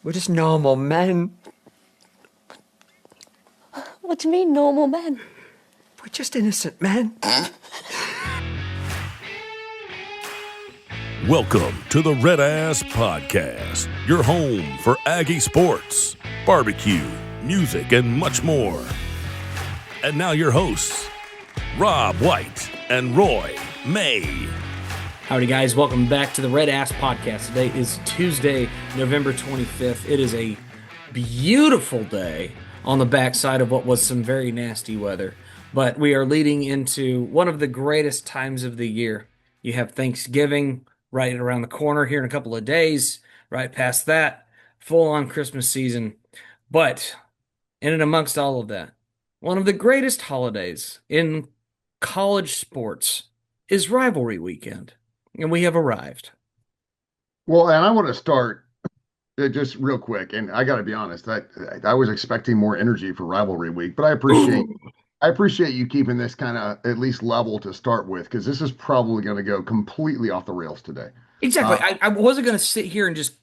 We're just normal men. What do you mean, normal men? We're just innocent men. Welcome to the RedAssPodcast, your home for Aggie sports, barbecue, music, and much more. And now your hosts, Rob White and Roy May. Howdy, guys. Welcome back to the RedAss Podcast. Today is Tuesday, November 25th. It is a beautiful day on the backside of what was some very nasty weather. But we are leading into one of the greatest times of the year. You have Thanksgiving right around the corner here in a couple of days. Right past that, full-on Christmas season. But in and amongst all of that, one of the greatest holidays in college sports is rivalry weekend. And we have arrived. Well, and I want to start just real quick, and I got to be honest, I was expecting more energy for Rivalry Week, but I appreciate you keeping this kind of at least level to start with, because this is probably going to go completely off the rails today. Exactly. I wasn't going to sit here and just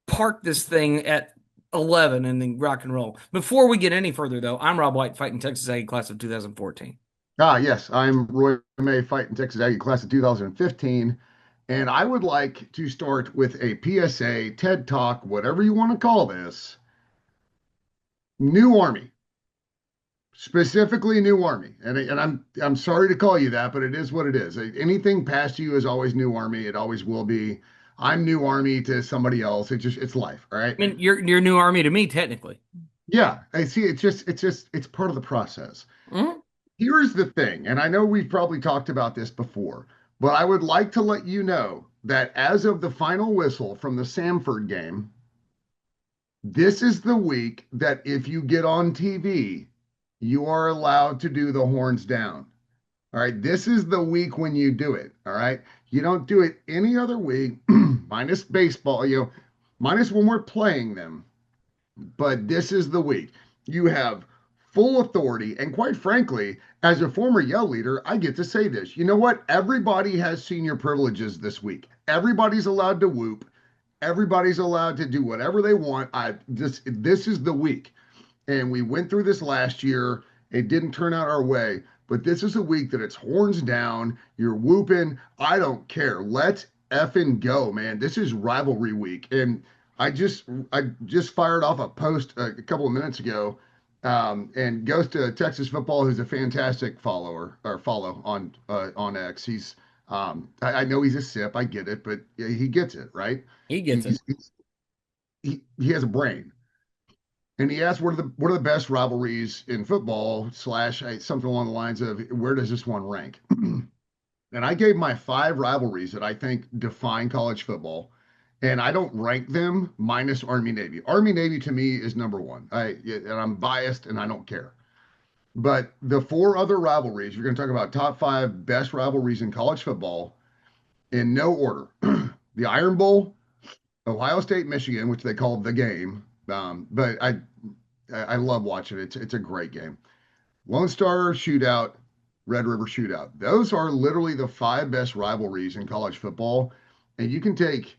park this thing at 11 and then rock and roll. Before we get any further, though, I'm Rob White, fighting Texas Aggie class of 2014. Yes, I'm Roy May, fighting Texas Aggie class of 2015, and I would like to start with a PSA, TED Talk, whatever you want to call this. New Army. Specifically New Army. And I'm sorry to call you that, but it is what it is. Anything past you is always New Army. It always will be. I'm New Army to somebody else. It's life, all right? I mean, you're new army to me, technically. Yeah, I see. It's part of the process. Mhm. Here's the thing, and I know we've probably talked about this before, but I would like to let you know that as of the final whistle from the Samford game, this is the week that if you get on TV, you are allowed to do the horns down. All right. This is the week when you do it. All right. You don't do it any other week, minus baseball, minus when we're playing them. But this is the week. You have full authority. And quite frankly, as a former Yell leader, I get to say this. You know what? Everybody has senior privileges this week. Everybody's allowed to whoop. Everybody's allowed to do whatever they want. This is the week. And we went through this last year. It didn't turn out our way. But this is a week that it's horns down. You're whooping. I don't care. Let's effing go, man. This is rivalry week. And I just fired off a post a couple of minutes ago, and goes to Texas football, who's a fantastic follow on X. I know he's a sip, I get it, but he gets it, right? He gets it. He has a brain, and he asked what are the best rivalries in football slash something along the lines of where does this one rank? And I gave my 5 rivalries that I think define college football. And I don't rank them minus Army Navy. Army Navy to me is number one. And I'm biased and I don't care. But the 4 other rivalries, you're going to talk about top 5 best rivalries in college football in no order. The Iron Bowl, Ohio State, Michigan, which they call the game. But I love watching it. It's a great game. Lone Star Shootout, Red River Shootout. Those are literally the 5 best rivalries in college football. And you can take,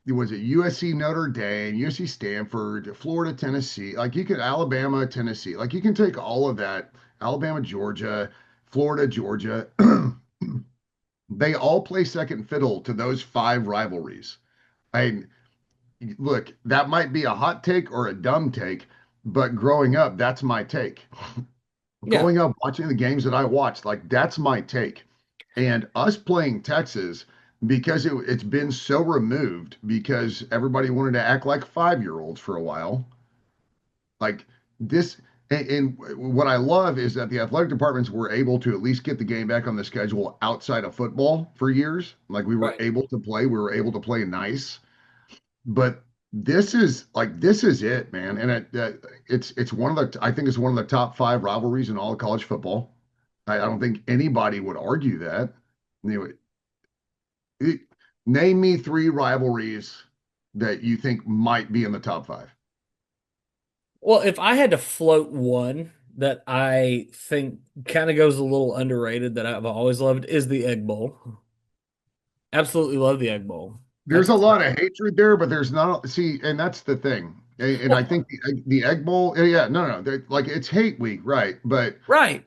was it USC Notre Dame, USC Stanford, Florida Tennessee, like you could Alabama Tennessee, like you can take all of that, Alabama Georgia, Florida Georgia. They all play second fiddle to those 5 rivalries. I Look, that might be a hot take or a dumb take, but growing up, that's my take. Yeah. Growing up watching the games that I watched, like that's my take. And us playing Texas, because it's been so removed, because everybody wanted to act like 5-year-olds for a while. Like this, and what I love is that the athletic departments were able to at least get the game back on the schedule outside of football for years. Like Right. we were able to play nice. But this is it, man. And it's one of the I think it's one of the top 5 rivalries in all of college football. I don't think anybody would argue that. Anyway, it- name me 3 rivalries that you think might be in the top 5. Well, if I had to float one that I think kind of goes a little underrated that I've always loved is the Egg Bowl. Absolutely love the Egg Bowl. There's a lot of hatred there, but there's not. See, and that's the thing. And I Well, think the Egg Bowl, yeah, no, like it's hate week, right? right.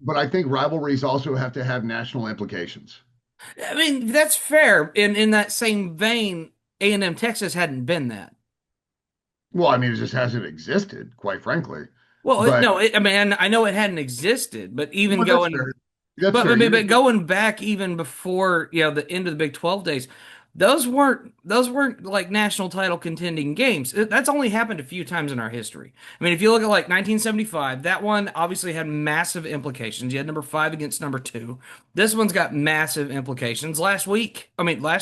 But I think rivalries also have to have national implications. I mean, that's fair. In that same vein, A&M Texas hadn't been that. Well, I mean, it just hasn't existed, quite frankly. Well, But no, I mean, I know it hadn't existed, but even well, that's going, fair. That's but fair. but, but going back even before, the end of the Big 12 days, those weren't like national title contending games. That's only happened a few times in our history. I mean, if you look at like 1975, that one obviously had massive implications. You had number 5 against number 2. This one's got massive implications. Last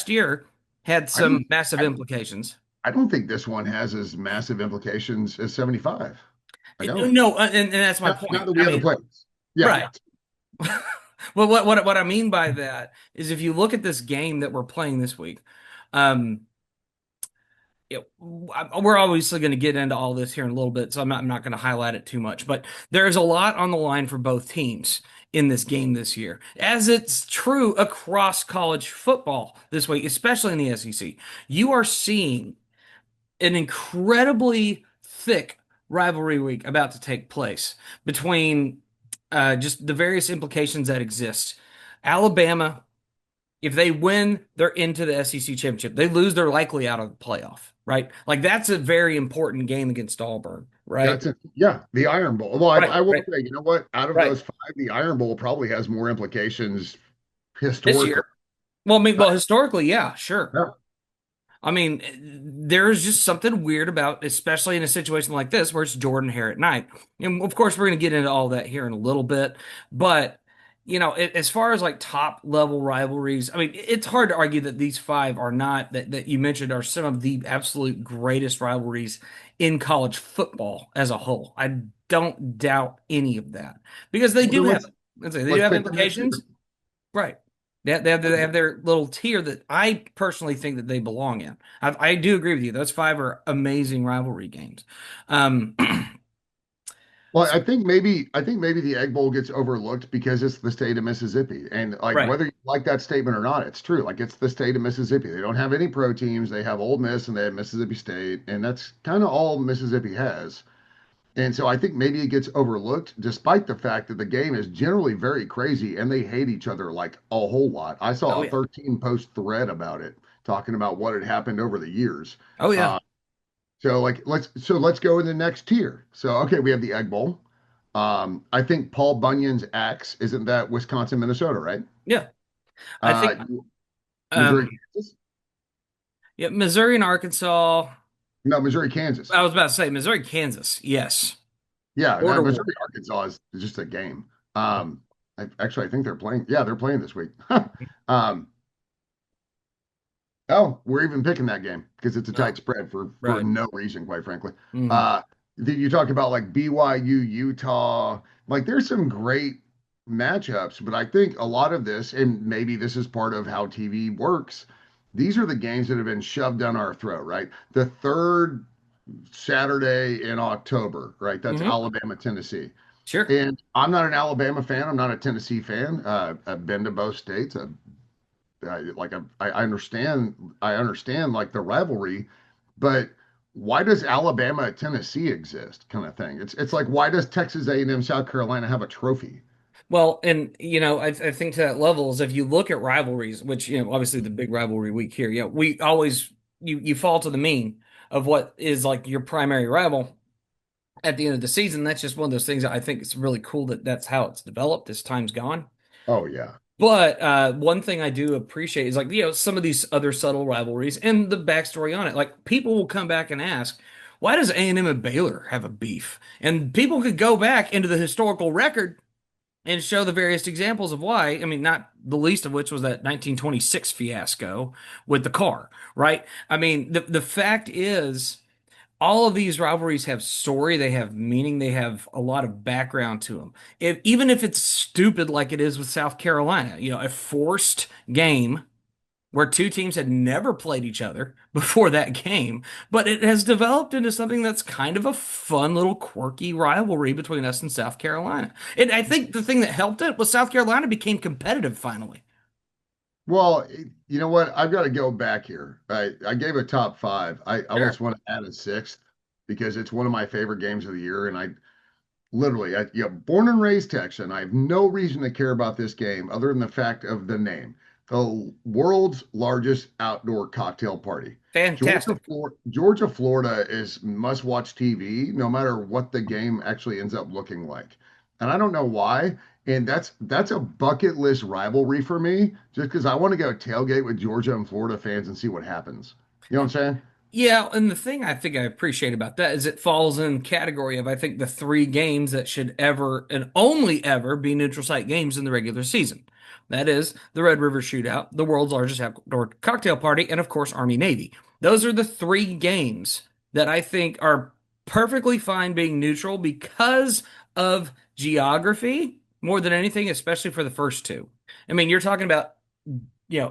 year had I don't. some massive I don't. implications. I don't think this one has as massive implications as 75. I don't. No, and that's my Not point. that we I haven't mean, played. Yeah. right. Well, what I mean by that is if you look at this game that we're playing this week, um, we're obviously going to get into all this here in a little bit, so I'm not going to highlight it too much. But there's a lot on the line for both teams in this game this year, as it's true across college football this week, especially in the SEC. You are seeing an incredibly thick rivalry week about to take place between just the various implications that exist. Alabama, if they win, they're into the SEC championship. They lose, they're likely out of the playoff, right? Like that's a very important game against Auburn, right? That's it. Yeah, the Iron Bowl. Well, Right, I will right, say, you know what? Out of right. those five, the Iron Bowl probably has more implications This historically. year. Well, I mean, Uh, well, historically, yeah, sure. yeah. I mean, there's just something weird about, especially in a situation like this where it's Jordan Hare at night. And of course, we're going to get into all that here in a little bit. But, as far as like top level rivalries, I mean, it's hard to argue that these five are not, that you mentioned, are some of the absolute greatest rivalries in college football as a whole. I don't doubt any of that because they Well, do then have, let's say, they do let's have pick the next year. implications. Right. They have their little tier that I personally think that they belong in. I do agree with you. Those five are amazing rivalry games. Um, Well, I think maybe the Egg Bowl gets overlooked because it's the state of Mississippi. And like right. whether you like that statement or not, it's true. Like it's the state of Mississippi. They don't have any pro teams. They have Ole Miss and they have Mississippi State, and that's kind of all Mississippi has. And so I think maybe it gets overlooked, despite the fact that the game is generally very crazy and they hate each other like a whole lot. I saw Oh a yeah. 13 post thread about it, talking about what had happened over the years. Oh yeah. Uh, so let's go in the next tier. So okay, we have the Egg Bowl. I think Paul Bunyan's axe isn't that Wisconsin, Minnesota, right? Yeah. I Uh, think Missouri, um Kansas? yeah, Missouri and Arkansas. No, Missouri, Kansas. I was about to say Missouri, Kansas. Yes. Yeah, no, Border War. Missouri, Arkansas is just a game. I think they're playing. Yeah, they're playing this week. um, Oh, we're even picking that game because it's a Oh, tight spread for right. no reason, quite frankly. Mhm. Uh, you talk about like BYU, Utah, like there's some great matchups, but I think a lot of this, and maybe this is part of how TV works, these are the games that have been shoved down our throat, right? The third Saturday in October, right? That's Mhm. Alabama, Tennessee. Sure. And I'm not an Alabama fan. I'm not a Tennessee fan. I've been to both states. I understand like the rivalry, but why does Alabama Tennessee exist kind of thing? It's like why does Texas A&M South Carolina have a trophy? Well, and I think to that level is if you look at rivalries, which obviously the big rivalry week here, we always you fall to the mean of what is like your primary rival at the end of the season. That's just one of those things that I think it's really cool that that's how it's developed as time's gone. Oh yeah. But one thing I do appreciate is like some of these other subtle rivalries and the backstory on it. Like people will come back and ask, why does A&M and Baylor have a beef? And people could go back into the historical record and show the various examples of why. I mean, not the least of which was that 1926 fiasco with the car, right? I mean, the fact is, all of these rivalries have story, they have meaning, they have a lot of background to them. Even if it's stupid like it is with South Carolina, a forced game where two teams had never played each other before that game, but it has developed into something that's kind of a fun little quirky rivalry between us and South Carolina. And I think the thing that helped it was South Carolina became competitive finally. Well, you know what? I've got to go back here. I gave a top five. I Sure. almost want to add a sixth because it's one of my favorite games of the year. And I literally, born and raised Texan. I have no reason to care about this game other than the fact of the name. The world's largest outdoor cocktail party. Fantastic. Georgia, Florida is must-watch TV, no matter what the game actually ends up looking like. And I don't know why. And that's a bucket list rivalry for me, just because I want to go tailgate with Georgia and Florida fans and see what happens. You know what I'm saying? Yeah, and the thing I think I appreciate about that is it falls in category of I think the three games that should ever and only ever be neutral site games in the regular season. That is the Red River Shootout, the world's largest outdoor cocktail party, and of course Army Navy. Those are the three games that I think are perfectly fine being neutral because of geography more than anything, especially for the first two. I mean, you're talking about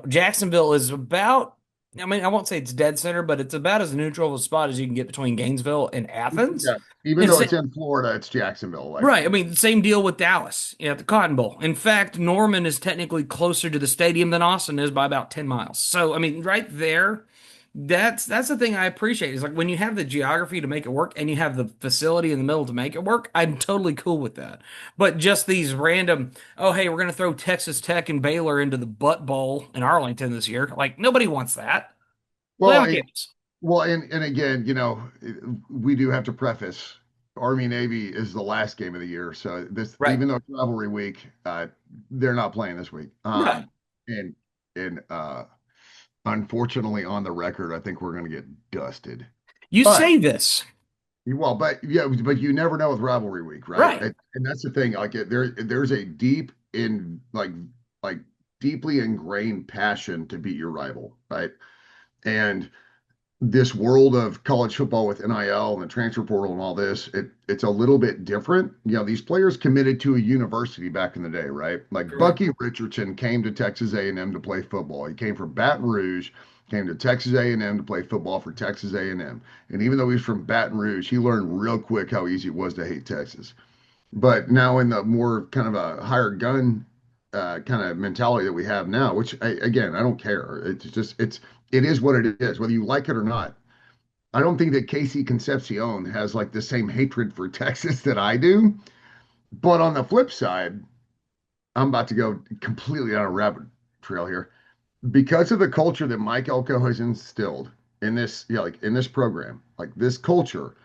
Jacksonville is about, I mean, I won't say it's dead center, but it's about as neutral of a spot as you can get between Gainesville and Athens. Yeah. Even And though sa- it's in Florida, it's Jacksonville. Like, right, I mean, same deal with Dallas, at the Cotton Bowl. In fact, Norman is technically closer to the stadium than Austin is by about 10 miles. So, I mean, right there, that's the thing I appreciate is like when you have the geography to make it work and you have the facility in the middle to make it work, I'm totally cool with that. But just these random, oh hey, we're gonna throw Texas Tech and Baylor into the butt bowl in Arlington this year. Like nobody wants that. Play well, on campus. and again, we do have to preface Army Navy is the last game of the year, so this Right. even though it's rivalry week, they're not playing this week. Right. And and unfortunately, on the record, I think we're going to get dusted. You But say this. but yeah, but you never know with rivalry week, right? Right. And that's the thing. Like there's a deep in like deeply ingrained passion to beat your rival, right? And this world of college football with NIL and the transfer portal and all this, it's a little bit different. These players committed to a university back in the day, right? Like Correct. Bucky Richardson came to Texas A&M to play football. He came from Baton Rouge, came to Texas A&M to play football for Texas A&M. And even though he's from Baton Rouge, he learned real quick how easy it was to hate Texas. But now in the more kind of a higher gun kind of mentality that we have now, which again, I don't care. It is what it is, whether you like it or not. I don't think that Casey Concepcion has like the same hatred for Texas that I do. But on the flip side, I'm about to go completely on a rabbit trail here. Because of the culture that Mike Elko has instilled in this, like in this program, like this culture.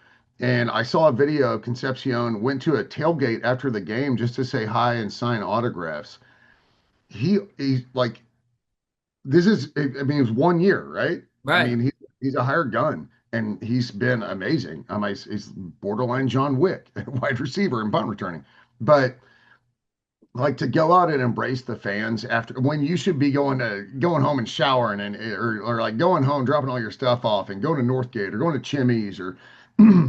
And I saw a video of Concepcion went to a tailgate after the game just to say hi and sign autographs. He's like this is I mean, it's 1 year, right? I Right. mean, he's a hired gun and he's been amazing. He's borderline John Wick, wide receiver and punt returning. But like to go out and embrace the fans after when you should be going home and showering or like going home, dropping all your stuff off and going to Northgate or going to Chimmy's or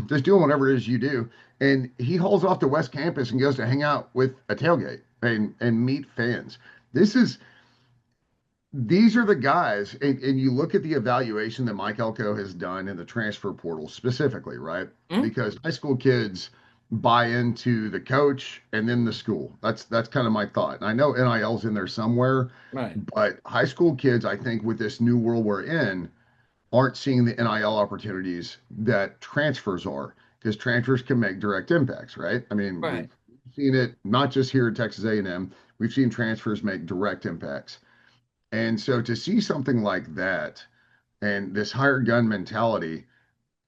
just doing whatever it is you do. And he hauls off to West Campus and goes to hang out with a tailgate and meet fans. This is these are the guys, and you look at the evaluation that Mike Elko has done in the transfer portal specifically, right? Mm, Because high school kids buy into the coach and then the school. That's kind of my thought. And I know NIL's in there somewhere, right. but high school kids, I think, with this new world we're in, aren't seeing the NIL opportunities that transfers are, because transfers can make direct impacts, right? I mean, Right. we've seen it not just here at Texas A&M. We've seen transfers make direct impacts. And so to see something like that and this hired gun mentality,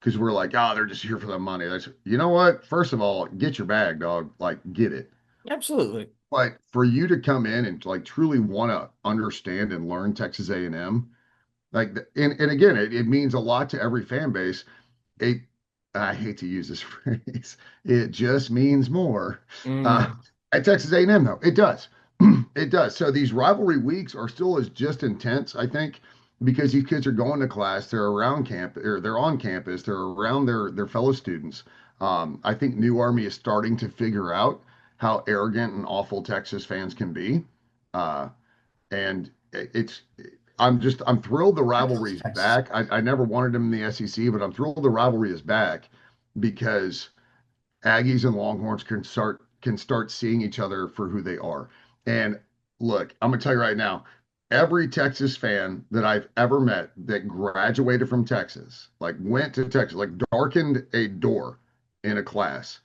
because we're like, oh, they're just here for the money. That's, you know what? First of all, get your bag, dog. Like, get it. Absolutely. But for you to come in and like truly want to understand and learn Texas A&M, like, and again, it means a lot to every fan base. It, I hate to use this phrase. It just means more. Uh, Mm, at Texas A&M, though, it does. It does. So these rivalry weeks are still as just intense, I think, because these kids are going to class, they're around camp, or they're on campus, they're around their fellow students. I think New Army is starting to figure out how arrogant and awful Texas fans can be, uh, and it's. I'm thrilled the rivalry's back. I never wanted them in the SEC, but I'm thrilled the rivalry is back because Aggies and Longhorns can start seeing each other for who they are. And look, I'm gonna tell you right now, every Texas fan that I've ever met that graduated from Texas, like went to Texas, like darkened a door in a class,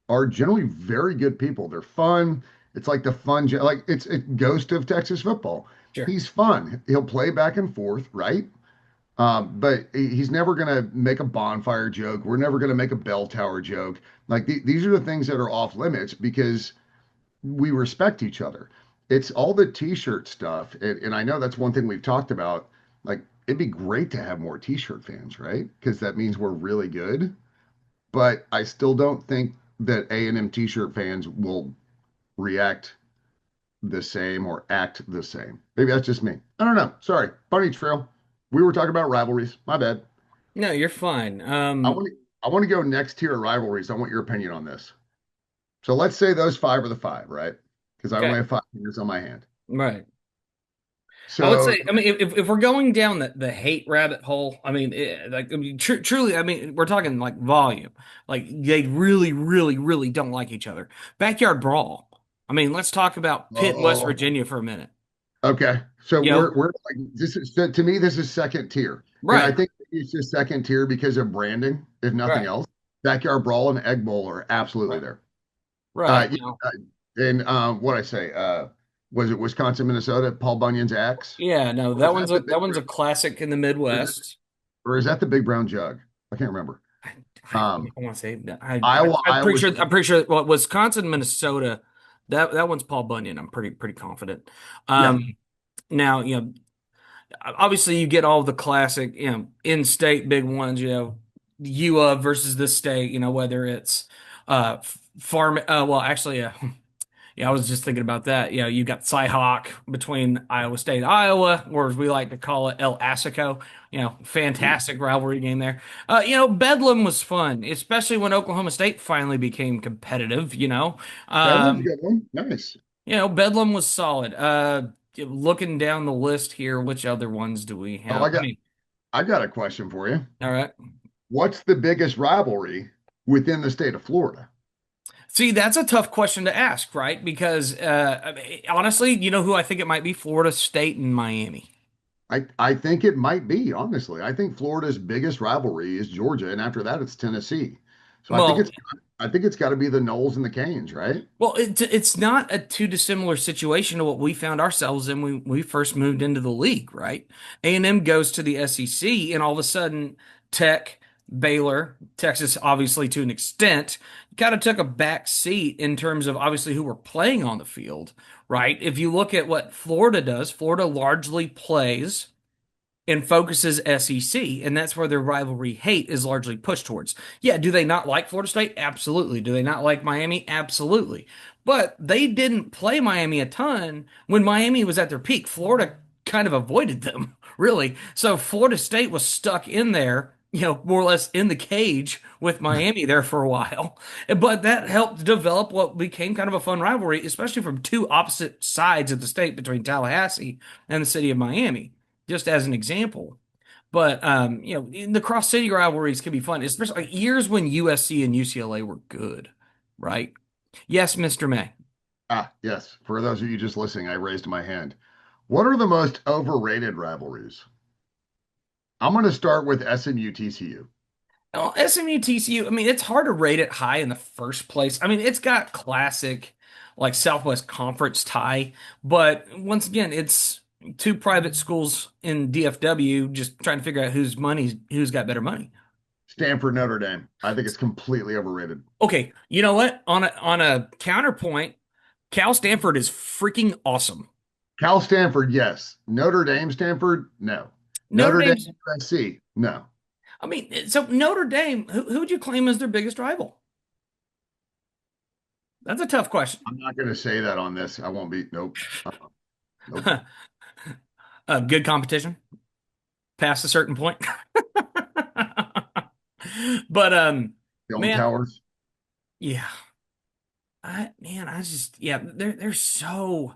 are generally very good people. They're fun. It's like the fun, like it's a ghost of Texas football. Sure. He's fun. He'll play back and forth, right? But he's never going to make a bonfire joke. We're never going to make a bell tower joke. Like these are the things that are off limits because we respect each other. It's all the t-shirt stuff. And I know that's one thing we've talked about. Like it'd be great to have more t-shirt fans, right? Because that means we're really good. But I still don't think that A&M t-shirt fans will react the same or act the same. Maybe that's just me. I don't know. Sorry. Bunny Trail. We were talking about rivalries. My bad. No, you're fine. I want to go next tier of rivalries. I want your opinion on this. So let's say those five are the five, right? Because I only Okay. have 5 fingers on my hand. Right. I would So, say, I mean, if we're going down the hate rabbit hole, I mean, truly, I mean, we're talking like volume. Like they really, really, really don't like each other. Backyard brawl. I mean, let's talk about Pitt, West oh, Virginia for a minute. okay. So You know, we're like this is to me this is second tier, and I right, think it's just second tier because of branding, if nothing right, else. Backyard Brawl and Egg Bowl are absolutely right, there. right. Yeah, Now, and what I say, was it Wisconsin, Minnesota? Paul Bunyan's axe, yeah, no, or was that the that big, one's a classic in the or is that, Midwest. or is that the big brown jug? I can't remember. I, Um, I want to say, Iowa I'm pretty sure. Well, Wisconsin, Minnesota, that one's Paul Bunyan. I'm pretty confident. yeah, Now, obviously you get all the classic, in-state big ones, UA versus the state, whether it's farm well actually yeah, I was just thinking about that. You got Cyhawk between Iowa State and Iowa, or as we like to call it, El Assico. Fantastic rivalry game there. Bedlam was fun, especially when Oklahoma State finally became competitive, Bedlam's a Um, good one. Nice. Bedlam was solid. Looking down the list here, which other ones do we Oh, have? I mean, I got a question for you. all right. What's the biggest rivalry within the state of Florida? See, that's a tough question to ask, right? Because I mean, honestly, you know who I think it might be? Florida State and Miami. I think it might be, honestly. I think Florida's biggest rivalry is Georgia, and after that it's Tennessee. So Well, I think it's got to be the Knowles and the Canes, right? it's not a too dissimilar situation to what we found ourselves in when we first moved into the league, right? A&M goes to the SEC, and all of a sudden, Tech, Baylor, Texas, obviously to an extent, kind of took a back seat in terms of obviously who were playing on the field, right? If you look at what Florida does, Florida largely plays and focuses SEC, and that's where their rivalry hate is largely pushed towards. Yeah, do they not like Florida State? Absolutely. Do they not like Miami? Absolutely. But they didn't play Miami a ton when Miami was at their peak. Florida kind of avoided them, really. So Florida State was stuck in there, more or less in the cage with Miami there for a while. But that helped develop what became kind of a fun rivalry, especially from two opposite sides of the state between Tallahassee and the city of Miami, just as an example. But in the cross city rivalries can be fun, especially like years when USC and UCLA were good, right? Yes, Mr. May. Ah, yes. For those of you just listening, I raised my hand. What are the most overrated rivalries? I'm going to start with SMU TCU. Well, SMU TCU, I mean, it's hard to rate it high in the first place. I mean, it's got classic like Southwest Conference tie, but once again, it's two private schools in DFW just trying to figure out who's got better money. Stanford Notre Dame. I think it's completely overrated. Okay, you know what? On a counterpoint, Cal Stanford is freaking awesome. Cal Stanford, yes. Notre Dame Stanford, no. Notre Notre Dame Dame's, USC, no. I mean, so Notre Dame, who would you claim as their biggest rival? That's a tough question. I'm not going to say that on this. I won't be. Nope. Nope. Good competition past a certain point. But Film man, Towers. yeah. I just yeah, they're so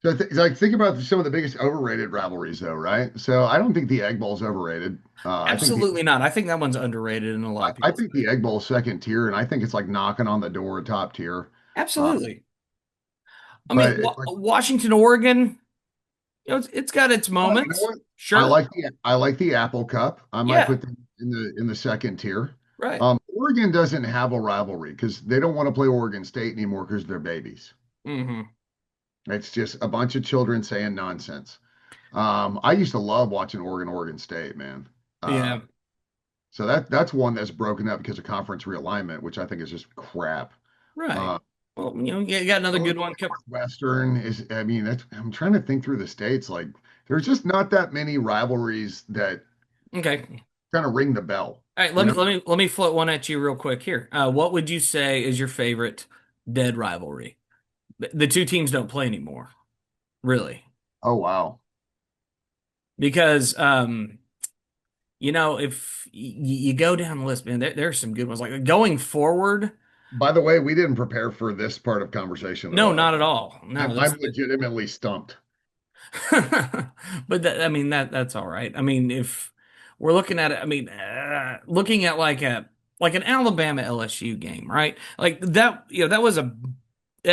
So like think about some of the biggest overrated rivalries, though, right? So I don't think the Egg Bowl's overrated. absolutely not. I think that one's underrated in a lot of I people's think the Egg Bowl's second tier, and I think it's like knocking on the door of top tier. Uh, absolutely. I but mean, it's like Washington, Oregon, It's got its But you know moments. what? Sure. I like the Apple Cup. I might Yeah. put them in the second tier. Right. Oregon doesn't have a rivalry because they don't want to play Oregon State anymore because they're babies. Hmm. It's just a bunch of children saying nonsense. I used to love watching Oregon State, man. Uh, Yeah. so that's one that's broken up because of conference realignment, which I think is just crap. Right. Uh, Well, you got another good Illinois one. Northwestern is, I mean, I'm trying to think through the states. Like, there's just not that many rivalries that Okay. kind of ring the bell, All right. you know? Let me float one at you real quick here. What would you say is your favorite dead rivalry? The two teams don't play anymore, really, Oh, wow. because if you go down the list, man, there are some good ones. Like going forward, By the way, we didn't prepare for this part of conversation at no, all. not at all. No, I'm legitimately stumped. but I mean that's all right. I mean, if we're looking at it, I mean, looking at like an Alabama LSU game, right? Like that, that was a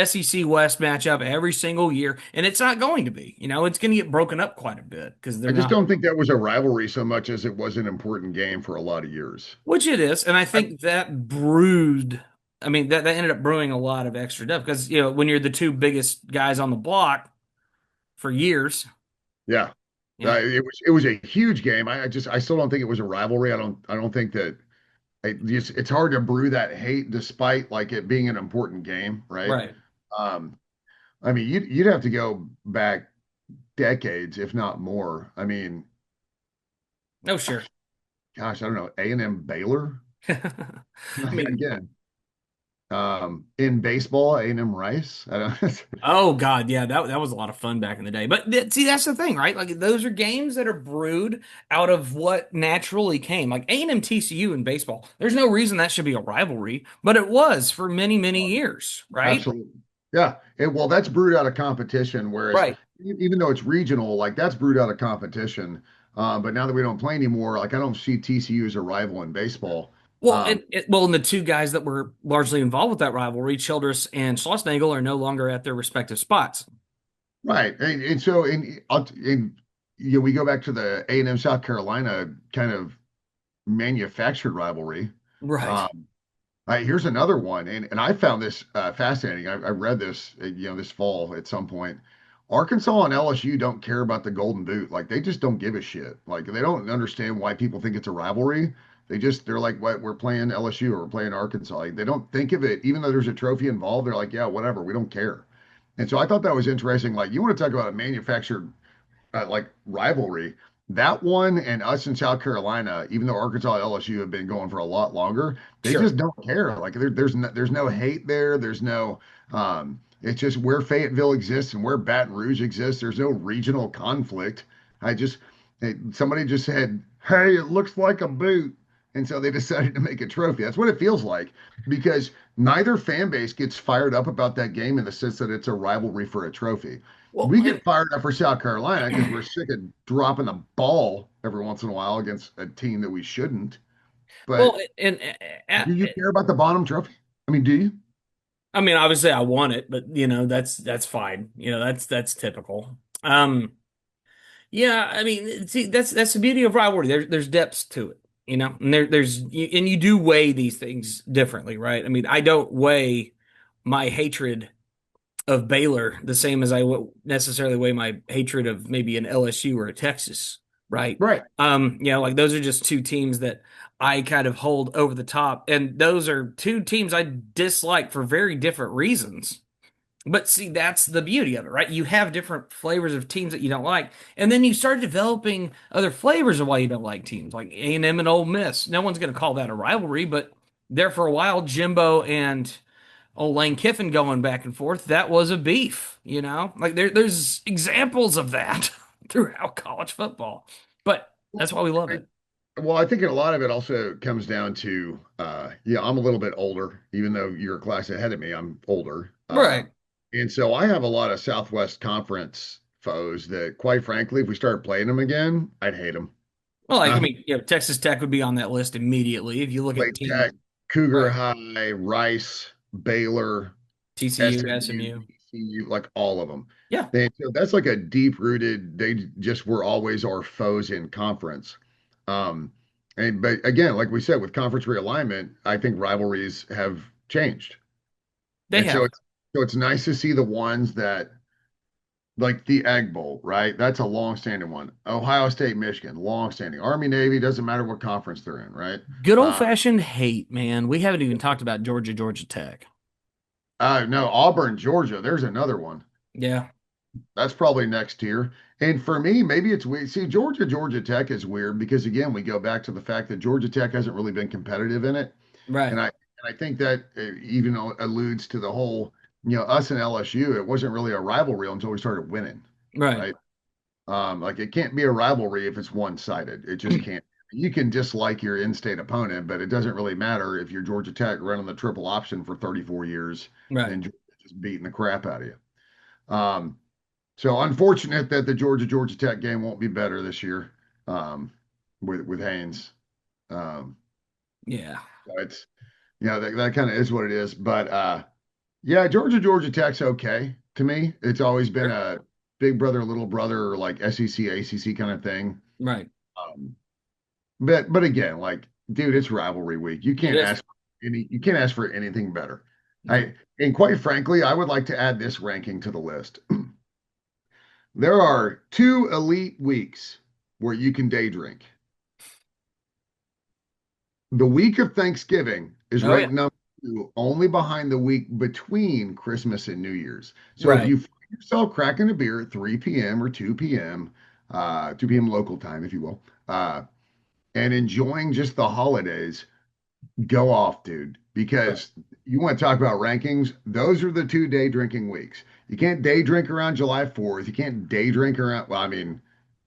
SEC West matchup every single year, and it's not going to be. It's going to get broken up quite a bit because they're I just not, don't think that was a rivalry so much as it was an important game for a lot of years. which it is, and I I, think that brewed. I mean, that ended up brewing a lot of extra depth because when you're the two biggest guys on the block for years, yeah, you know, it was a huge game. I still don't think it was a rivalry. I don't think that it's hard to brew that hate despite like it being an important game, right? right? Um, I mean, you'd have to go back decades, if not more. I mean, No, sure. gosh, I don't know, A&M Baylor. I mean, Again, in baseball, A&M Rice. I don't, oh God, yeah, that was a lot of fun back in the day. But see, that's the thing, right? Like those are games that are brewed out of what naturally came. Like A&M TCU in baseball. There's no reason that should be a rivalry, but it was for many, many years, right? absolutely. Yeah. Well, that's brewed out of competition, whereas Right. even though it's regional, like that's brewed out of competition. But now that we don't play anymore, like I don't see TCU as a rival in baseball. Well, Um, and the two guys that were largely involved with that rivalry, Childress and Schlossnagle, are no longer at their respective spots. right. And so, we go back to the A&M South Carolina kind of manufactured rivalry. Right. Um, here's another one, and I found this fascinating. I read this, this fall at some point. Arkansas and LSU don't care about the Golden Boot. Like they just don't give a shit. Like they don't understand why people think it's a rivalry. They're like, what, we're playing LSU or we're playing Arkansas. Like, they don't think of it, even though there's a trophy involved. They're like, yeah, whatever. We don't care. And so I thought that was interesting. Like you want to talk about a manufactured like rivalry. That one and us in South Carolina, even though Arkansas and LSU have been going for a lot longer, they Sure. just don't care. Like there's no hate there. There's no it's just where Fayetteville exists and where Baton Rouge exists. There's no regional conflict. Somebody just said, "Hey, it looks like a boot," and so they decided to make a trophy. That's what it feels like because neither fan base gets fired up about that game in the sense that it's a rivalry for a trophy. Well, We get fired up for South Carolina because we're sick of dropping the ball every once in a while against a team that we shouldn't. But and do you care about the bottom trophy? I mean, do you? I mean, obviously I want it, but that's fine. That's typical. Yeah, I mean, see, that's the beauty of rivalry. There's depths to it, and and you do weigh these things differently, right? I mean, I don't weigh my hatred of Baylor the same as I would necessarily weigh my hatred of maybe an LSU or a Texas, right? Right. Like those are just two teams that I kind of hold over the top, and those are two teams I dislike for very different reasons. But see, that's the beauty of it, right? You have different flavors of teams that you don't like, and then you start developing other flavors of why you don't like teams, like A&M and Ole Miss. No one's going to call that a rivalry, but there for a while, Jimbo and old Lane Kiffin going back and forth, that was a beef, Like there's examples of that throughout college football. But that's why we love I, it. well, I think a lot of it also comes down to, yeah, I'm a little bit older, even though you're a class ahead of me, I'm older. Right. And so I have a lot of Southwest Conference foes that, quite frankly, if we started playing them again, I'd hate them. Well, like, I mean, Texas Tech would be on that list immediately if you look at Lake teams. Tech, Cougar Right. High, Rice, Baylor, TCU, SMU, SMU. You like all of them. Yeah. So that's like a deep rooted. They just were always our foes in conference. Um, and but again, like we said, with conference realignment, I think rivalries have changed, They and have. so it's nice to see the ones that like the Egg Bowl, right? That's a long-standing one. Ohio State, Michigan, long-standing. Army, Navy, doesn't matter what conference they're in, right? Good old Uh, fashioned hate, man. We haven't even talked about Georgia Tech. no, Auburn, Georgia. There's another one. Yeah. That's probably next tier. And for me, maybe it's weird. See, Georgia Tech is weird because again, we go back to the fact that Georgia Tech hasn't really been competitive in it, Right. and I think that even alludes to the whole, us and LSU. It wasn't really a rivalry until we started winning, Right. right? Like it can't be a rivalry if it's one-sided. It just can't. You can dislike your in-state opponent, but it doesn't really matter if you're Georgia Tech running the triple option for 34 years Right. and Georgia just beating the crap out of you. Um, so unfortunate that the Georgia Tech game won't be better this year, with Haynes. Um, Yeah. so it's that kind of is what it is. But yeah, Georgia Tech's okay to me. It's always been Sure. a big brother, little brother, or like SEC, ACC kind of thing. Right. Um, but again, like, dude, it's rivalry week. It is. You can't ask for anything better. No. And quite frankly, I would like to add this ranking to the list. There are two elite weeks where you can day drink. The week of Thanksgiving is Oh yeah. ranked number two, only behind the week between Christmas and New Year's. So if Right. you find yourself cracking a beer at 3 p.m. or 2 p.m., 2 p.m. local time, if you will, and enjoying just the holidays, go off, dude, Right. because you want to talk about rankings. Those are the 2 day drinking weeks. You can't day drink around July 4th. You can't day drink around, well, I mean,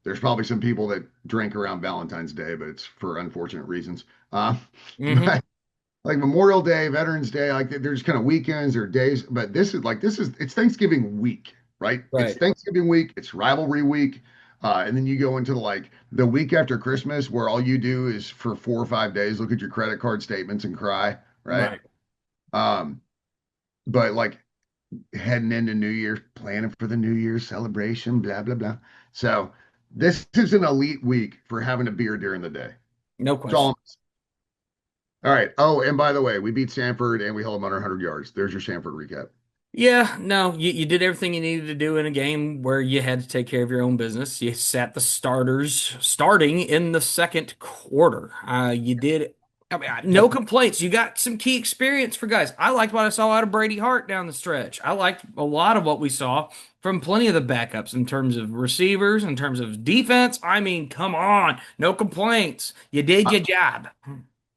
there's probably some people that drink around Valentine's Day, but it's for unfortunate reasons. Mm-hmm. But like Memorial Day, Veterans Day, like there's kind of weekends or days, but it's Thanksgiving week, right? It's Right. Thanksgiving week, it's rivalry week. And then you go into the week after Christmas where all you do is for 4 or 5 days look at your credit card statements and cry, right? Right. Um, but like heading into New Year's, planning for the New Year's celebration, blah, blah, blah. So this is an elite week for having a beer during the day. No That's all. question. All right. Oh, and by the way, we beat Sanford and we held them under 100 yards. There's your Sanford recap. Yeah, no, you did everything you needed to do in a game where you had to take care of your own business. You sat the starters starting in the second quarter. You did, I mean, no complaints. You got some key experience for guys. I liked what I saw out of Brady Hart down the stretch. I liked a lot of what we saw from plenty of the backups in terms of receivers, in terms of defense. I mean, come on, no complaints. You did your job.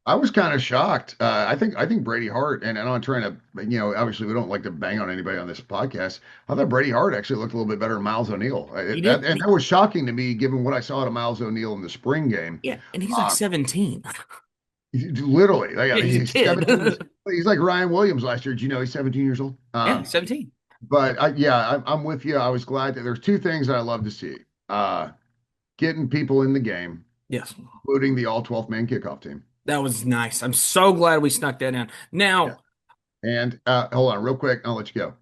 I was kind of shocked. I think Brady Hart, and I'm not trying to, obviously we don't like to bang on anybody on this podcast. I thought Brady Hart actually looked a little bit better than Miles O'Neal. He And did. that was shocking to me given what I saw to Miles O'Neal in the spring game. Yeah, and he's like Uh, 17. Literally, Yeah, he's a he's kid. 17 years, he's like Ryan Williams last year. Did you know he's 17 years old? Yeah, 17. But I'm with you. I was glad that there's two things that I love to see. Getting people in the game, Yes. including the all 12th man kickoff team. That was nice. I'm so glad we snuck that down. Yeah. Now, And hold on real quick. I'll let you go.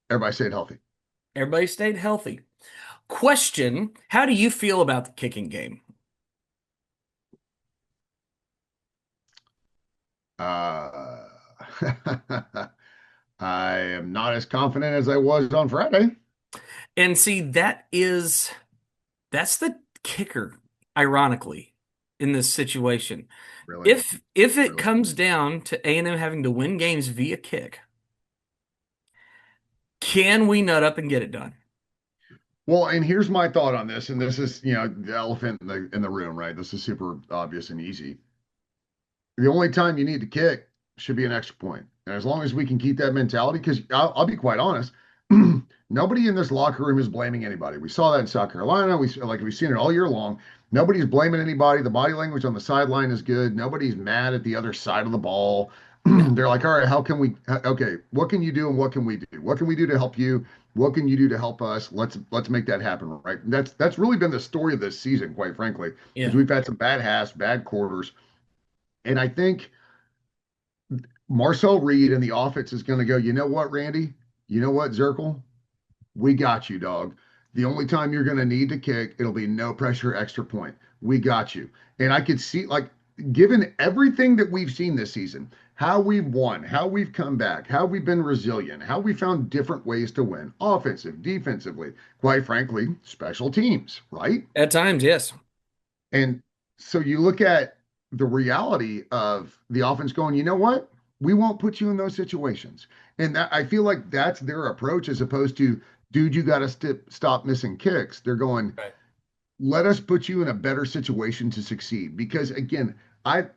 Everybody stay healthy. everybody stayed healthy. Question: how do you feel about the kicking Uh, I am not as confident as I was on Friday. And see, that's the kicker, ironically, in this situation. Really, If it really. comes down to A&M having to win games via kick, can we nut up and get it done? Well, and here's my thought on this, and this is, the elephant in the room, right? This is super obvious and easy. The only time you need to kick should be an extra point. And as long as we can keep that mentality, because I'll be quite honest, nobody in this locker room is blaming anybody. We saw that in South Carolina. We've seen it all year long. Nobody's blaming anybody. The body language on the sideline is good. Nobody's mad at the other side of the ball. No. They're like, all right, how can we? Okay, what can you do and what can we do? What can we do to help you? What can you do to help us? Let's make that happen, right? That's really been the story of this season, quite frankly, Yeah. because we've had some bad halves, bad quarters, and I think Marcel Reed and the offense is going to go, you know what, Randy? You know what, Zirkle? We got you, dog. The only time you're going to need to kick, it'll be no pressure extra point. We got you. And I could see, like, given everything that we've seen this season, how we've won, how we've come back, how we've been resilient, how we found different ways to win, offensive, defensively, quite frankly, special teams, right? At times, yes. And so you look at the reality of the offense going, you know what? We won't put you in those situations. And that I feel like that's their approach as opposed to, dude, you got to stop missing kicks. They're going, Right. let us put you in a better situation to succeed. Because again, I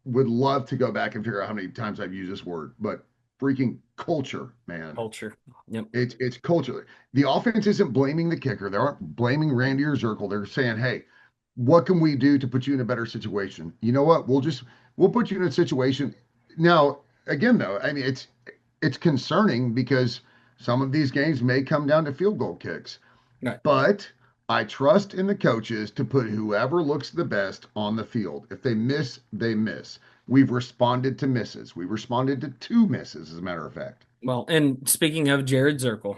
would love to go back and figure out how many times I've used this word, but freaking culture, man. Culture. Yep. It's culture. The offense isn't blaming the kicker. They aren't blaming Randy or Zirkle. They're saying, hey, what can we do to put you in a better situation? You know what? We'll put you in a situation. Now, again, though, I mean, it's concerning because some of these games may come down to field goal kicks. Right. But I trust in the coaches to put whoever looks the best on the field. If they miss, they miss. We've responded to misses. We responded to 2 misses, as a matter of fact. Well, and speaking of Jared Zirkle,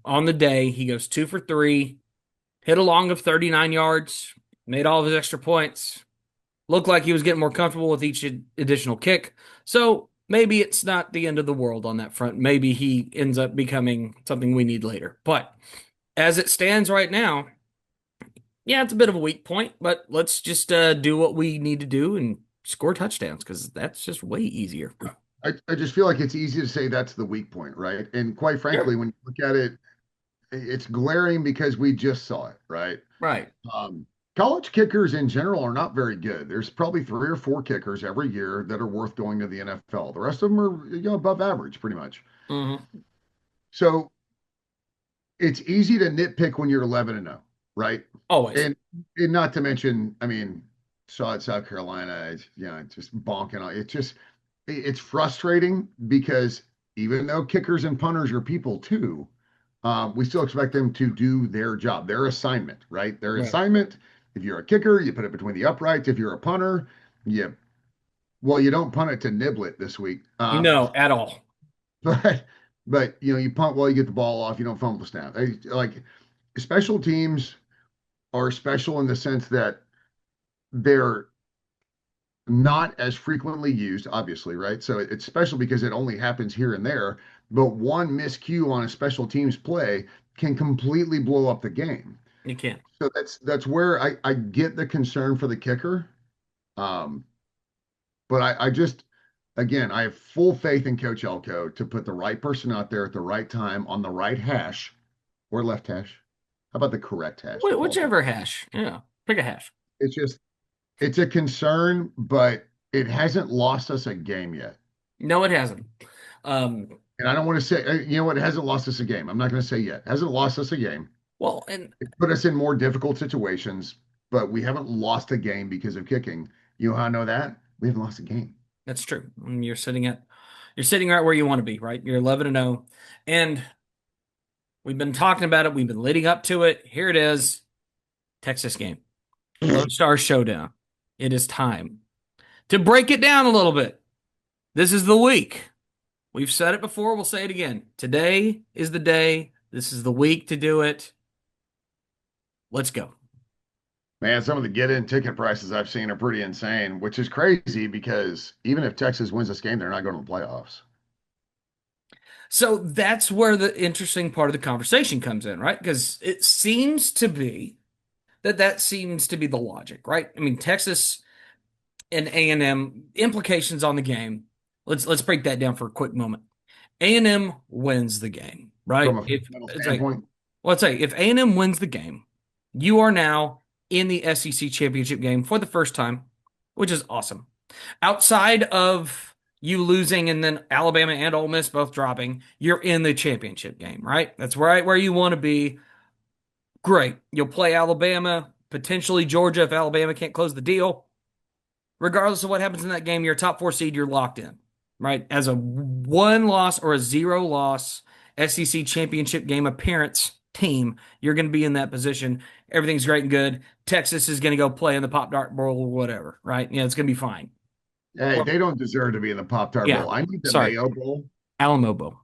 on the day, he goes 2 for 3, hit a long of 39 yards, made all of his extra points, looked like he was getting more comfortable with each additional kick. So maybe it's not the end of the world on that front. Maybe he ends up becoming something we need later. But as it stands right now, yeah, it's a bit of a weak point, but let's just do what we need to do and score touchdowns because that's just way easier. I just feel like it's easy to say that's the weak point, right? And quite frankly, when you look at it, it's glaring because we just saw it, right? Right. College kickers in general are not very good. There's probably 3 or 4 kickers every year that are worth going to the NFL. The rest of them are above average, pretty much. Mm-hmm. So it's easy to nitpick when you're 11-0, right? Always. And not to mention, I mean, saw it South Carolina, just bonking on. It's frustrating because even though kickers and punters are people too, we still expect them to do their job, their assignment, right? Their assignment. If you're a kicker, you put it between the uprights. If you're a punter, you don't punt it to Niblet this week. No, at all. But you punt while you get the ball off. You don't fumble the snap. Like special teams are special in the sense that they're not as frequently used, obviously, right? So it's special because it only happens here and there. But one miscue on a special teams play can completely blow up the game. You can't. So that's where I get the concern for the kicker. But I just, again, I have full faith in Coach Elko to put the right person out there at the right time on the right hash or left hash. How about the correct hash? Whichever hash. Yeah. Pick a hash. It's a concern, but it hasn't lost us a game yet. No, it hasn't. And I don't want to say, it hasn't lost us a game. I'm not going to say yet. It hasn't lost us a game. Well, and it put us in more difficult situations, but we haven't lost a game because of kicking. You know how I know that? We haven't lost a game. That's true. And you're sitting right where you want to be, right? You're 11-0. And we've been talking about it. We've been leading up to it. Here it is. Texas game. Lone Star Showdown. It is time to break it down a little bit. This is the week. We've said it before. We'll say it again. Today is the day. This is the week to do it. Let's go. Man, some of the get-in ticket prices I've seen are pretty insane, which is crazy because even if Texas wins this game, they're not going to the playoffs. So that's where the interesting part of the conversation comes in, right? Because it seems to be that seems to be the logic, right? I mean, Texas and A&M implications on the game. Let's break that down for a quick moment. A&M wins the game, right? From a fundamental standpoint. Let's say if A&M wins the game, you are now in the SEC championship game for the first time, which is awesome. Outside of you losing and then Alabama and Ole Miss both dropping, you're in the championship game, right? That's right where you want to be. Great. You'll play Alabama, potentially Georgia if Alabama can't close the deal. Regardless of what happens in that game, you're a top 4 seed, you're locked in, right? As a 1-loss or a 0-loss SEC championship game appearance team, you're going to be in that position. Everything's great and good. Texas is going to go play in the Pop-Tart Bowl or whatever, right? Yeah, it's going to be fine. Hey, they don't deserve to be in the Pop-Tart Bowl. I need the Mayo Bowl. Alamo Bowl.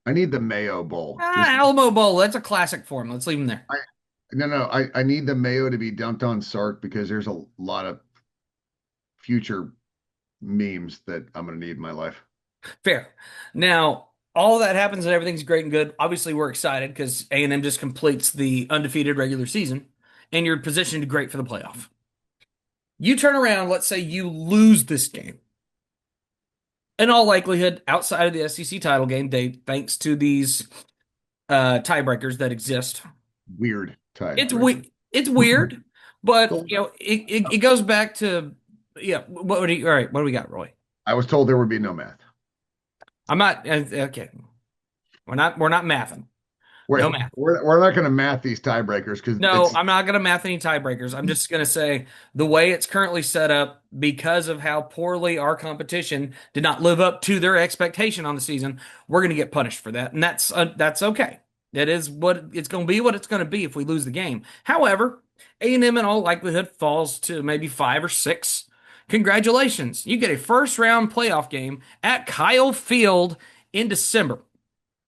I need the Mayo Bowl. Just Alamo Bowl. That's a classic form. Let's leave him there. I no, I need the mayo to be dumped on Sark because there's a lot of future memes that I'm gonna need in my life. Fair. Now, all that happens and everything's great and good. Obviously, we're excited because A&M just completes the undefeated regular season, and you're positioned great for the playoff. You turn around, let's say you lose this game. In all likelihood, outside of the SEC title game, thanks to these tiebreakers that exist. Weird It's tiebreaker. it's weird, but Told- it goes back to What would all right? What do we got, Roy? I was told there would be no math. I'm not okay. We're not mathing. We're, No math. we're not going to math these tiebreakers because No, it's I'm not going to math any tiebreakers. I'm just going to say the way it's currently set up, because of how poorly our competition did not live up to their expectation on the season, we're going to get punished for that, and that's okay. That is what it's going to be. What it's going to be if we lose the game. However, A&M in all likelihood falls to maybe 5 or 6. Congratulations, you get a first round playoff game at Kyle Field in December,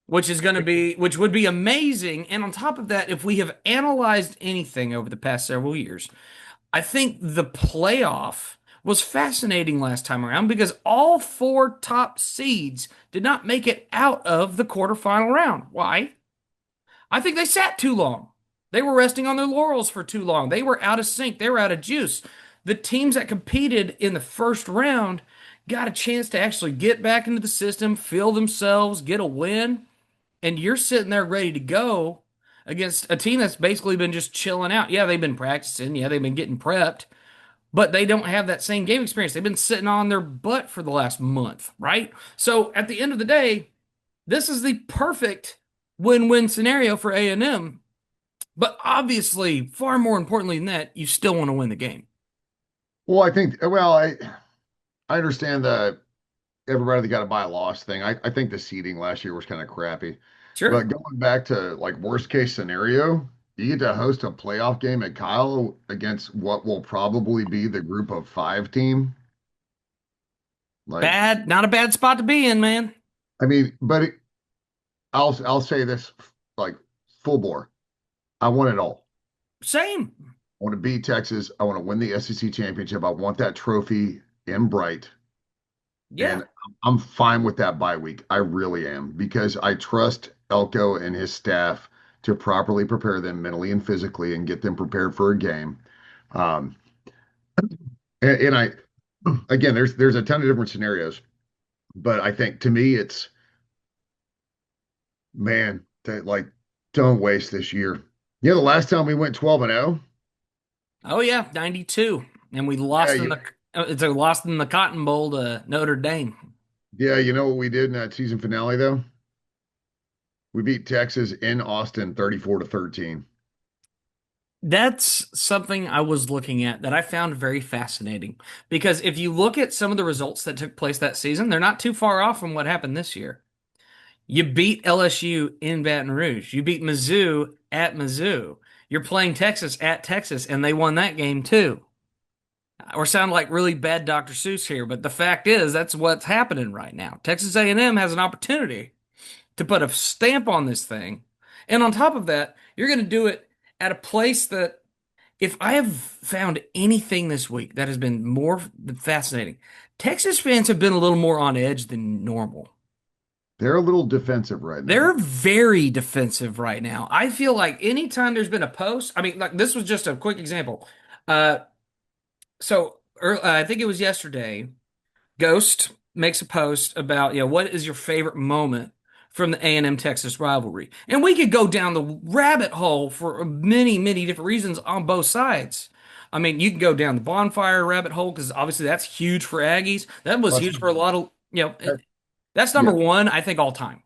which would be amazing. And on top of that, if we have analyzed anything over the past several years, I think the playoff was fascinating last time around because all 4 top seeds did not make it out of the quarterfinal round. Why? I think they sat too long. They were resting on their laurels for too long. They were out of sync. They were out of juice. The teams that competed in the first round got a chance to actually get back into the system, feel themselves, get a win, and you're sitting there ready to go against a team that's basically been just chilling out. Yeah, they've been practicing. Yeah, they've been getting prepped, but they don't have that same game experience. They've been sitting on their butt for the last month, right? So at the end of the day, this is the perfect win-win scenario for A&M. But obviously, far more importantly than that, you still want to win the game. well, I understand the everybody that got to buy a loss thing. I think the seeding last year was kind of crappy. Sure. But going back to like worst case scenario, you get to host a playoff game at Kyle against what will probably be the group of 5 team. Like, Not a bad spot to be in, man. I mean, but I'll say this like full bore. I want it all. Same. I want to beat Texas. I want to win the SEC championship. I want that trophy in Bright. Yeah. And I'm fine with that bye week. I really am because I trust Elko and his staff to properly prepare them mentally and physically and get them prepared for a game. Um, and I, again, there's a ton of different scenarios, but I think to me it's man that like don't waste this year. You know, the last time we went 12-0. Oh yeah, 92, and we lost Yeah, in the it's a lost in the Cotton Bowl to Notre Dame. yeah, you know what we did in that season finale though? We beat Texas in Austin 34-13. That's something I was looking at that I found very fascinating because if you look at some of the results that took place that season, they're not too far off from what happened this year. You beat LSU in Baton Rouge. You beat Mizzou at Mizzou. You're playing Texas at Texas, and they won that game too. Or sound like really bad Dr. Seuss here, but the fact is that's what's happening right now. Texas A&M has an opportunity to put a stamp on this thing. And on top of that, you're going to do it at a place that if I have found anything this week that has been more fascinating, Texas fans have been a little more on edge than normal. They're a little defensive right now. They're very defensive right now. I feel like anytime there's been a post, I mean, like this was just a quick example. I think it was yesterday. Ghost makes a post about, what is your favorite moment from the A&M Texas rivalry? And we could go down the rabbit hole for many, many different reasons on both sides. I mean, you can go down the bonfire rabbit hole because obviously that's huge for Aggies. That was huge for a lot of, that's number one, I think, all time.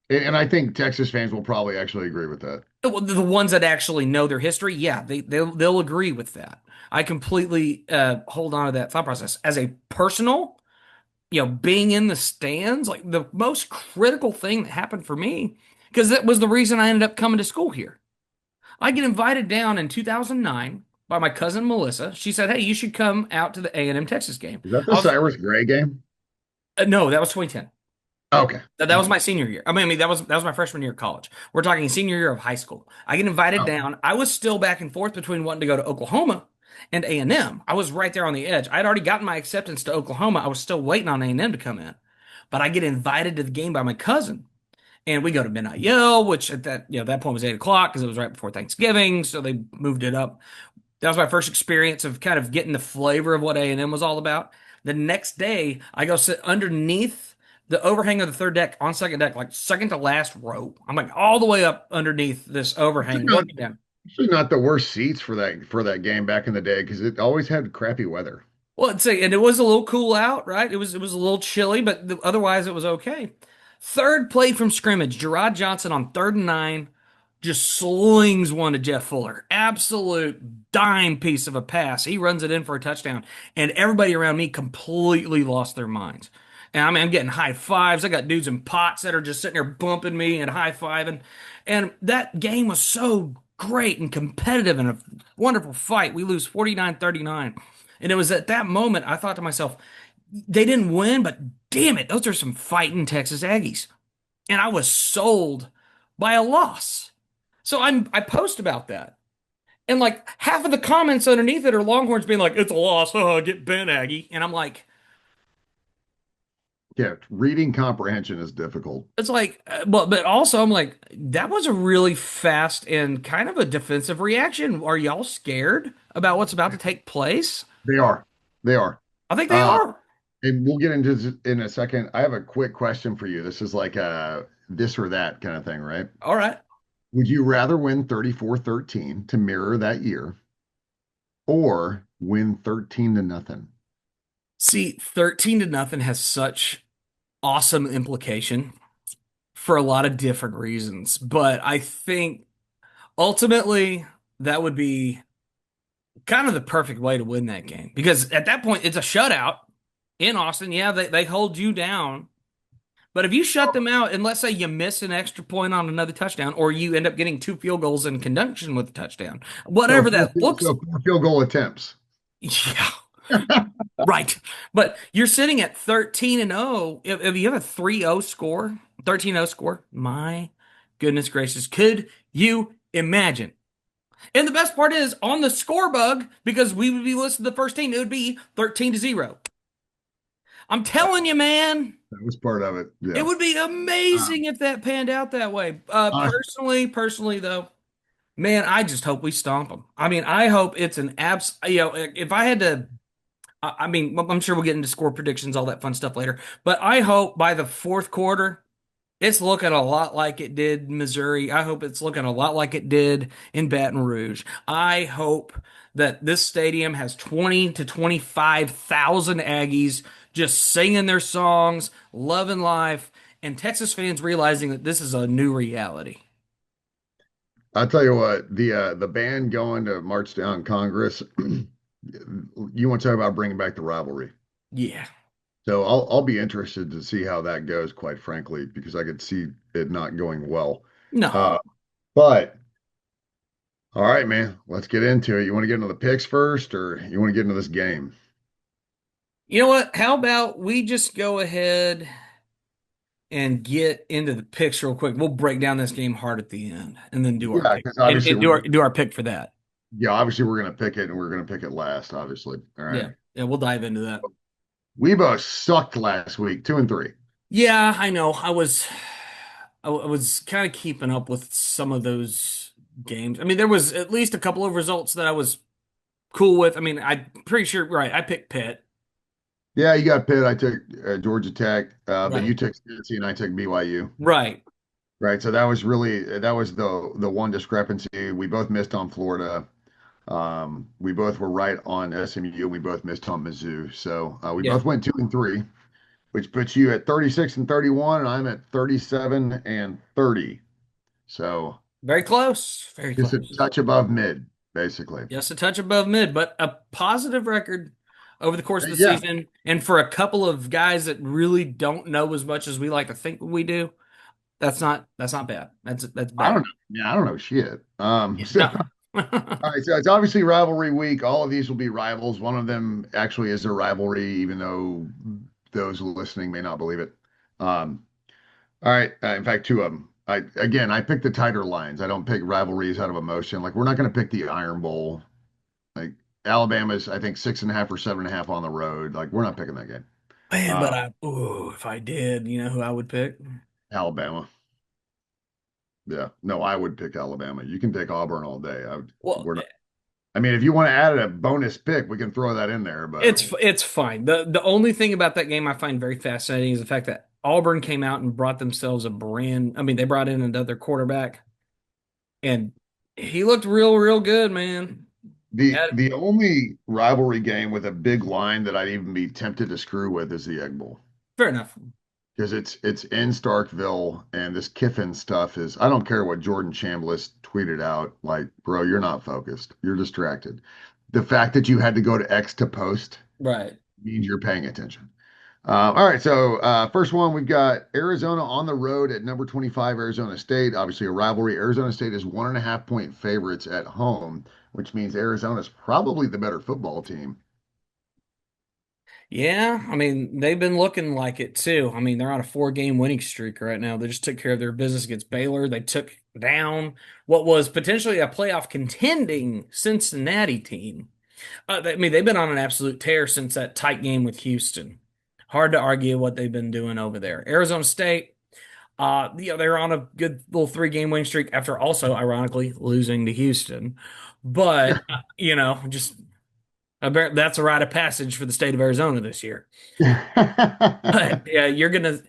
And I think Texas fans will probably actually agree with that. The ones that actually know their history, yeah, they'll agree with that. I completely hold on to that thought process. As a personal, being in the stands, like the most critical thing that happened for me, because that was the reason I ended up coming to school here. I get invited down in 2009 by my cousin Melissa. She said, "Hey, you should come out to the A&M Texas game." Is that the Cyrus Gray game? No, that was 2010. Okay. That was my senior year. I mean, that was my freshman year of college. We're talking senior year of high school. I get invited Oh, down. I was still back and forth between wanting to go to Oklahoma and A&M. I was right there on the edge. I'd already gotten my acceptance to Oklahoma. I was still waiting on A&M to come in. But I get invited to the game by my cousin. And we go to Midnight Yell, which at that point was 8 o'clock because it was right before Thanksgiving, so they moved it up. That was my first experience of kind of getting the flavor of what A&M was all about. The next day, I go sit underneath the overhang of the third deck on second deck, like second to last row. I'm like all the way up underneath this actually overhang, not, looking down. actually not the worst seats for that game back in the day because it always had crappy weather. Well, and it was a little cool out, right? It was a little chilly, but otherwise it was okay. Third play from scrimmage, Gerard Johnson on 3rd and 9 just slings one to Jeff Fuller. Absolute dime piece of a pass. He runs it in for a touchdown, and everybody around me completely lost their minds. And I mean, I'm getting high fives. I got dudes in pots that are just sitting there bumping me and high fiving. And that game was so great and competitive and a wonderful fight. We lose 49-39. And it was at that moment I thought to myself, they didn't win, but damn it, those are some fighting Texas Aggies. And I was sold by a loss. So I post about that. And like half of the comments underneath it are Longhorns being like, it's a loss, get bent, Aggie. And I'm like, Yeah, reading comprehension is difficult. it's like, but also I'm like, that was a really fast and kind of a defensive reaction. Are y'all scared about what's about to take place? They are. They are. I think they Uh, are. and we'll get into this in a second. I have a quick question for you. This is like a this or that kind of thing, right? All right. Would you rather win 34-13 to mirror that year or win 13-0? See, 13-0 has such awesome implication for a lot of different reasons, but I think ultimately that would be kind of the perfect way to win that game because at that point it's a shutout in Austin. Yeah, they hold you down, but if you shut them out and let's say you miss an extra point on another touchdown or you end up getting 2 field goals in conjunction with the touchdown, So whatever that looks, four field goal attempts. yeah. Right. But you're sitting at 13-0. If you have a 3-0 score, 13-0 score, my goodness gracious, could you imagine? And the best part is on the score bug, because we would be listed the first team, it would be 13-0. I'm telling you, man, That was part of it. it Yeah. would be Uh, amazing if that panned out that way. uh, Personally though, man, I just hope we stomp them. I mean, I hope it's an abs. If I had to I mean, I'm sure we'll get into score predictions, all that fun stuff later. But I hope by the fourth quarter, it's looking a lot like it did in Missouri. I hope it's looking a lot like it did in Baton Rouge. I hope that this stadium has 20 to 25,000 Aggies just singing their songs, loving life, and Texas fans realizing that this is a new reality. I'll tell you what, the band going to march down Congress, you want to talk about bringing back the rivalry. Yeah. So I'll be interested to see how that goes, quite frankly, because I could see it not going well. No. Uh, but all right, man, let's get into it. You want to get into the picks first, or you want to get into this game? You know what? How about we just go ahead and get into the picks real quick. We'll break down this game hard at the end and then do our Yeah, pick because and, obviously and do our pick for that. obviously we're gonna pick it, and we're gonna pick it last, obviously. All right. Yeah. Yeah, we'll dive into that. We both sucked last week, 2-3. Yeah, I know. I was kind of keeping up with some of those games. I mean, there was at least a couple of results that I was cool with. I mean, I'm pretty sure, right, I picked Pitt. Yeah, you got Pitt. I took Georgia Tech, but Right. you took Tennessee, and I took BYU. Right. Right. So that was the one discrepancy. We both missed on Florida. We both were right on SMU. We both missed on Mizzou. So we Yeah. both went 2-3, which puts you at 36-31, and I'm at 37-30. So Very close. Very just a close. touch above mid, basically. Just a touch above mid, but a positive record over the course of the Yeah, season. And for a couple of guys that really don't know as much as we like to think we do, that's not bad. That's I don't better. know. Yeah, I don't know shit. Yeah, So no. all right, so it's obviously rivalry week. All of these will be rivals. One of them actually is a rivalry, even though those listening may not believe it. All right. In fact, two of them. I pick the tighter lines. I don't pick rivalries out of emotion. Like we're not going to pick the Iron Bowl. Like Alabama's, I think 6.5 or 7.5 on the road. Like we're not picking that game. Man, Uh, if I did, you know who I would pick? Alabama. Yeah. No, I would pick Alabama. You can take Auburn all day. Well, We're not. I mean, if you want to add a bonus pick, we can throw that in there. But it's fine. The only thing about that game I find very fascinating is the fact that Auburn came out and brought themselves I mean, they brought in another quarterback and he looked real good, man. the Had- the only rivalry game with a big line that I'd even be tempted to screw with is the Egg Bowl. Fair enough. Because it's in Starkville, and this Kiffin stuff is, I don't care what Jordan Chambliss tweeted out, like, bro, you're not focused. You're distracted. The fact that you had to go to X to post Right. means you're paying attention. All right, so first one, we've got Arizona on the road at number 25, Arizona State. Obviously, a rivalry. Arizona State is 1.5 point favorites at home, which means Arizona's probably the better football team. Yeah, I mean, they've been looking like it too. I mean, they're on a 4 game winning streak right now. They just took care of their business against Baylor. They took down what was potentially a playoff contending Cincinnati team. I mean, they've been on an absolute tear since that tight game with Houston. Hard to argue what they've been doing over there. Arizona State, they're on a good little 3 game winning streak after also, ironically, losing to Houston. But, just that's a rite of passage for the state of Arizona this year. But yeah, you're gonna,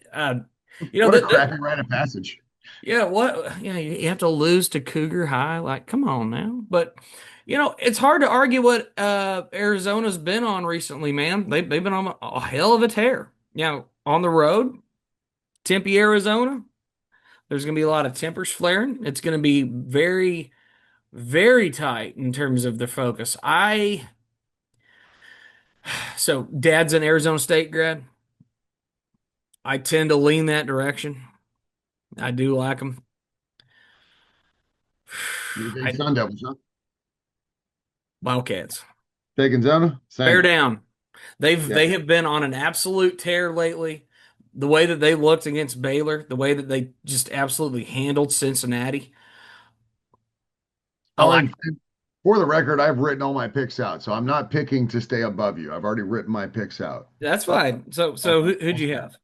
What a crappy rite of passage. yeah, what, yeah, you have to lose to Cougar High. Like, come on now. But it's hard to argue what Arizona's been on recently, man. They've been on a hell of a tear. On the road, Tempe, Arizona. There's gonna be a lot of tempers flaring. It's gonna be very, very tight in terms of the focus. So dad's an Arizona State grad. I tend to lean that direction. I do like them. You're a big I, Sun Devils, huh? Wildcats. Taking Zona? Bear Same. down. Yeah. They have been on an absolute tear lately. The way that they looked against Baylor, the way that they just absolutely handled Cincinnati. I Oh, like and for the record, I've written all my picks out, so I'm not picking to stay above you. I've already written my picks out. that's fine. So who'd you have?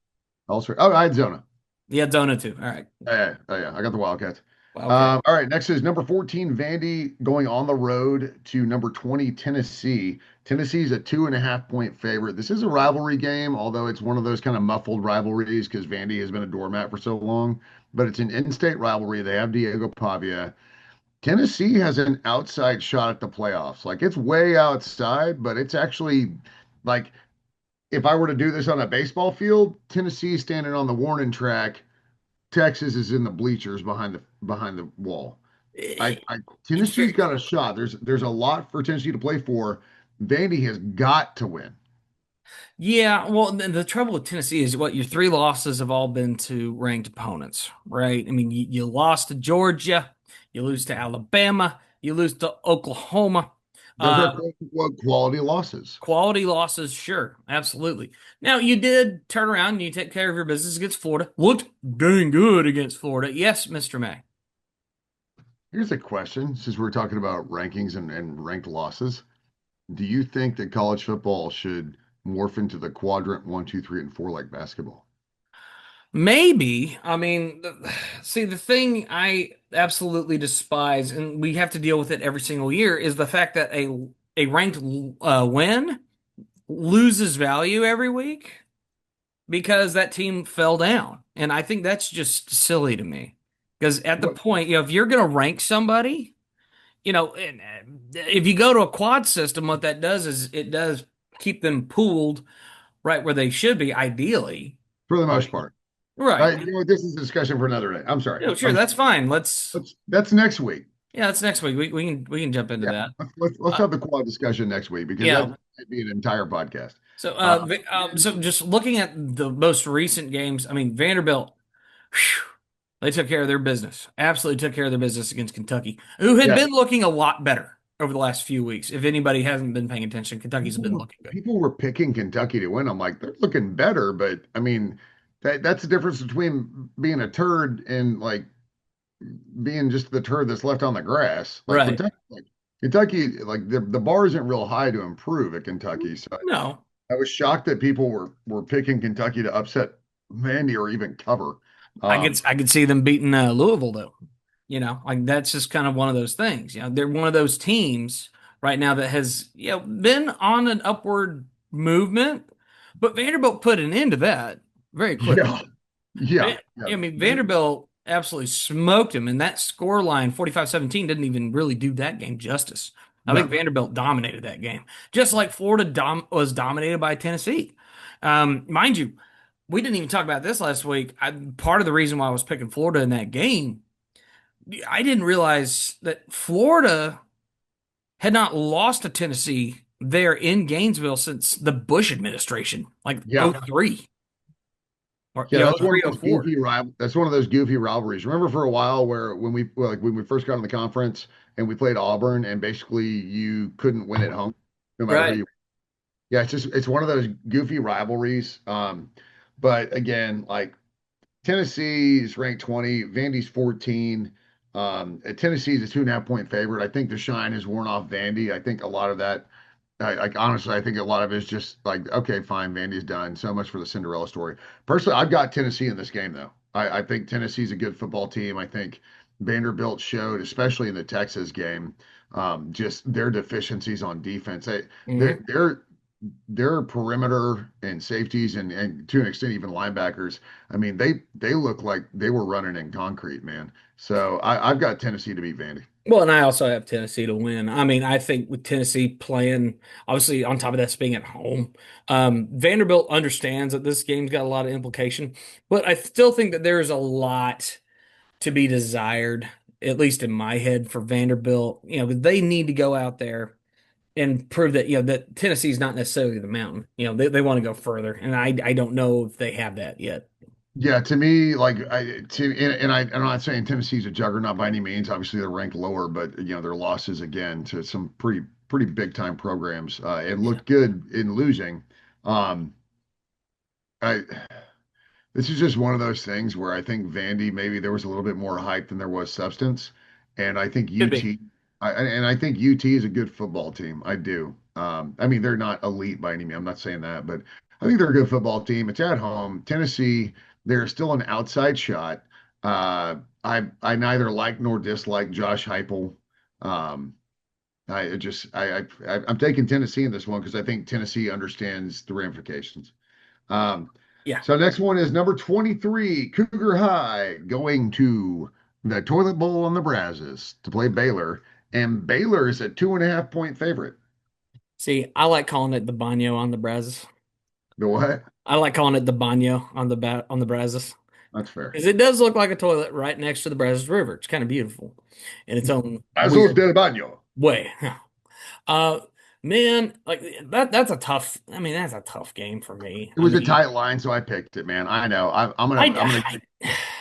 Also, I had Zona. Yeah, Zona too. All right. Yeah, I got the Wildcats. Wildcat. All right, next is number 14, Vandy going on the road to number 20, Tennessee. Tennessee's a 2.5 point favorite. This is a rivalry game, although it's one of those kind of muffled rivalries because Vandy has been a doormat for so long. But it's an in-state rivalry. They have Diego Pavia. Tennessee has an outside shot at the playoffs. Like it's way outside, but it's actually like if I were to do this on a baseball field, Tennessee's standing on the warning track. Texas is in the bleachers behind the wall. Tennessee's Fair. got a shot. There's a lot for Tennessee to play for. Vandy has got to win. Yeah, well, the trouble with Tennessee is what your 3 losses have all been to ranked opponents, right? I mean, you lost to Georgia, you lose to Alabama, you lose to Oklahoma. Those are Uh, quote unquote quality losses. Quality losses, sure, absolutely. Now, you did turn around and you take care of your business against Florida. Looked dang good against Florida. Yes, Mr. May. Here's a question, since we're talking about rankings and ranked losses. Do you think that college football should morph into the quadrant 1, 2, 3, and 4 like basketball? Maybe. I mean, see, the thing I absolutely despise, and we have to deal with it every single year, is the fact that a ranked win loses value every week because that team fell down. And I think that's just silly to me. Because at the What point, if you're going to rank somebody, if you go to a quad system, what that does is it does keep them pooled right where they should be, ideally. for the most Right. part? Right. You know what? This is a discussion for another day. I'm sorry. Yeah, sure, that's fine. That's next week. Yeah, that's next week. We can jump into Yeah, that. let's Uh, have the quad discussion next week because that yeah. might be an entire podcast. So Uh, so just looking at the most recent games, I mean Vanderbilt, whew, they took care of their business. Absolutely took care of their business against Kentucky, who had yes, been looking a lot better over the last few weeks. If anybody hasn't been paying attention, Kentucky's people been were, looking good. people were picking Kentucky to win. I'm like, they're looking better, but I mean, that's the difference between being a turd and like being just the turd that's left on the grass. Right. Like Kentucky, like the bar isn't real high to improve at Kentucky. So No, I was shocked that people were picking Kentucky to upset Vandy or even cover. I could see them beating Louisville though. Like that's just kind of one of those things. They're one of those teams right now that has been on an upward movement, but Vanderbilt put an end to that very quickly. Yeah, yeah, yeah. I mean, Vanderbilt absolutely smoked him, and that score line 45-17 didn't even really do that game justice. I think No, Vanderbilt dominated that game, just like Florida was dominated by Tennessee. Mind you, we didn't even talk about this last week. Part of the reason why I was picking Florida in that game, I didn't realize that Florida had not lost to Tennessee there in Gainesville since the Bush administration, like yeah. '03 or Yeah, that's one of 03, those 04. that's one of those goofy rivalries. Remember for a while where when we first got in the conference and we played Auburn and basically you couldn't win at home no matter who Right. you. Yeah, it's one of those goofy rivalries. But again, like Tennessee's ranked 20, Vandy's 14. Tennessee's a 2.5 point favorite. I think the shine has worn off Vandy. I think a lot of that like honestly, I think a lot of it is just like, okay, fine, Vandy's done. So much for the Cinderella story. Personally, I've got Tennessee in this game, though. I think Tennessee's a good football team. I think Vanderbilt showed, especially in the Texas game, just their deficiencies on defense. Mhm. Their perimeter and safeties and to an extent even linebackers. I mean, they look like they were running in concrete, man. So I've got Tennessee to beat Vandy. Well, and I also have Tennessee to win. I mean, I think with Tennessee playing, obviously on top of that, being at home, Vanderbilt understands that this game's got a lot of implication, but I still think that there is a lot to be desired, at least in my head, for Vanderbilt. They need to go out there and prove that that Tennessee's not necessarily the mountain. They want to go further, and I don't know if they have that yet. Yeah, to me, like I'm not saying Tennessee's a juggernaut by any means. Obviously, they're ranked lower, but their losses again to some pretty big time programs. It Yeah. looked good in losing. Um, I This is just one of those things where I think Vandy maybe there was a little bit more hype than there was substance, and I think Could be. I think UT is a good football team. I do. I mean, they're not elite by any means. I'm not saying that, but I think they're a good football team. It's at home. Tennessee, they're still an outside shot. I neither like nor dislike Josh Heupel. Um, I'm taking Tennessee in this one because I think Tennessee understands the ramifications. Um, Yeah. so next one is number 23, Cougar High, going to the Toilet Bowl on the Brazos to play Baylor. And Baylor is a 2.5 point favorite. See, I like calling it the baño on the Brazos. The what? I like calling it the baño on the Brazos That's fair. because it does look like a toilet right next to the Brazos River. It's kind of beautiful in its own Brazos weird del Baño. way. Uh, man, like that's a tough. I mean, that's a tough game for me. It I was a mean, tight line, so I picked it, man. I know. I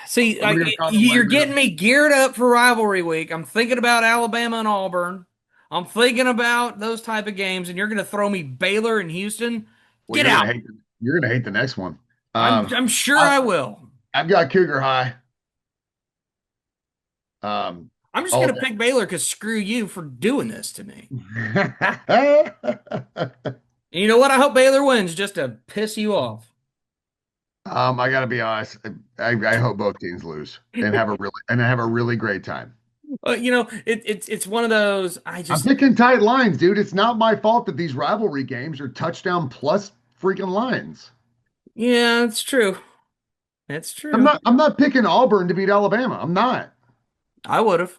see. I'm gonna You're compromise getting it. me geared up for rivalry week. I'm thinking about Alabama and Auburn. I'm thinking about those type of games, and you're going to throw me Baylor and Houston. Well, Get out. you're gonna hate the next one. I'm sure I, I will. I've got Cougar High. I'm just All going to pick Baylor because screw you for doing this to me. day. And you know what? I hope Baylor wins just to piss you off. I gotta be honest. I hope both teams lose and have a really great time. It's one of those. I'm picking tight lines, dude. It's not my fault that these rivalry games are touchdown plus freaking lines. Yeah, it's true. It's I'm true. not I'm not picking Auburn to beat Alabama. I'm not. I would have.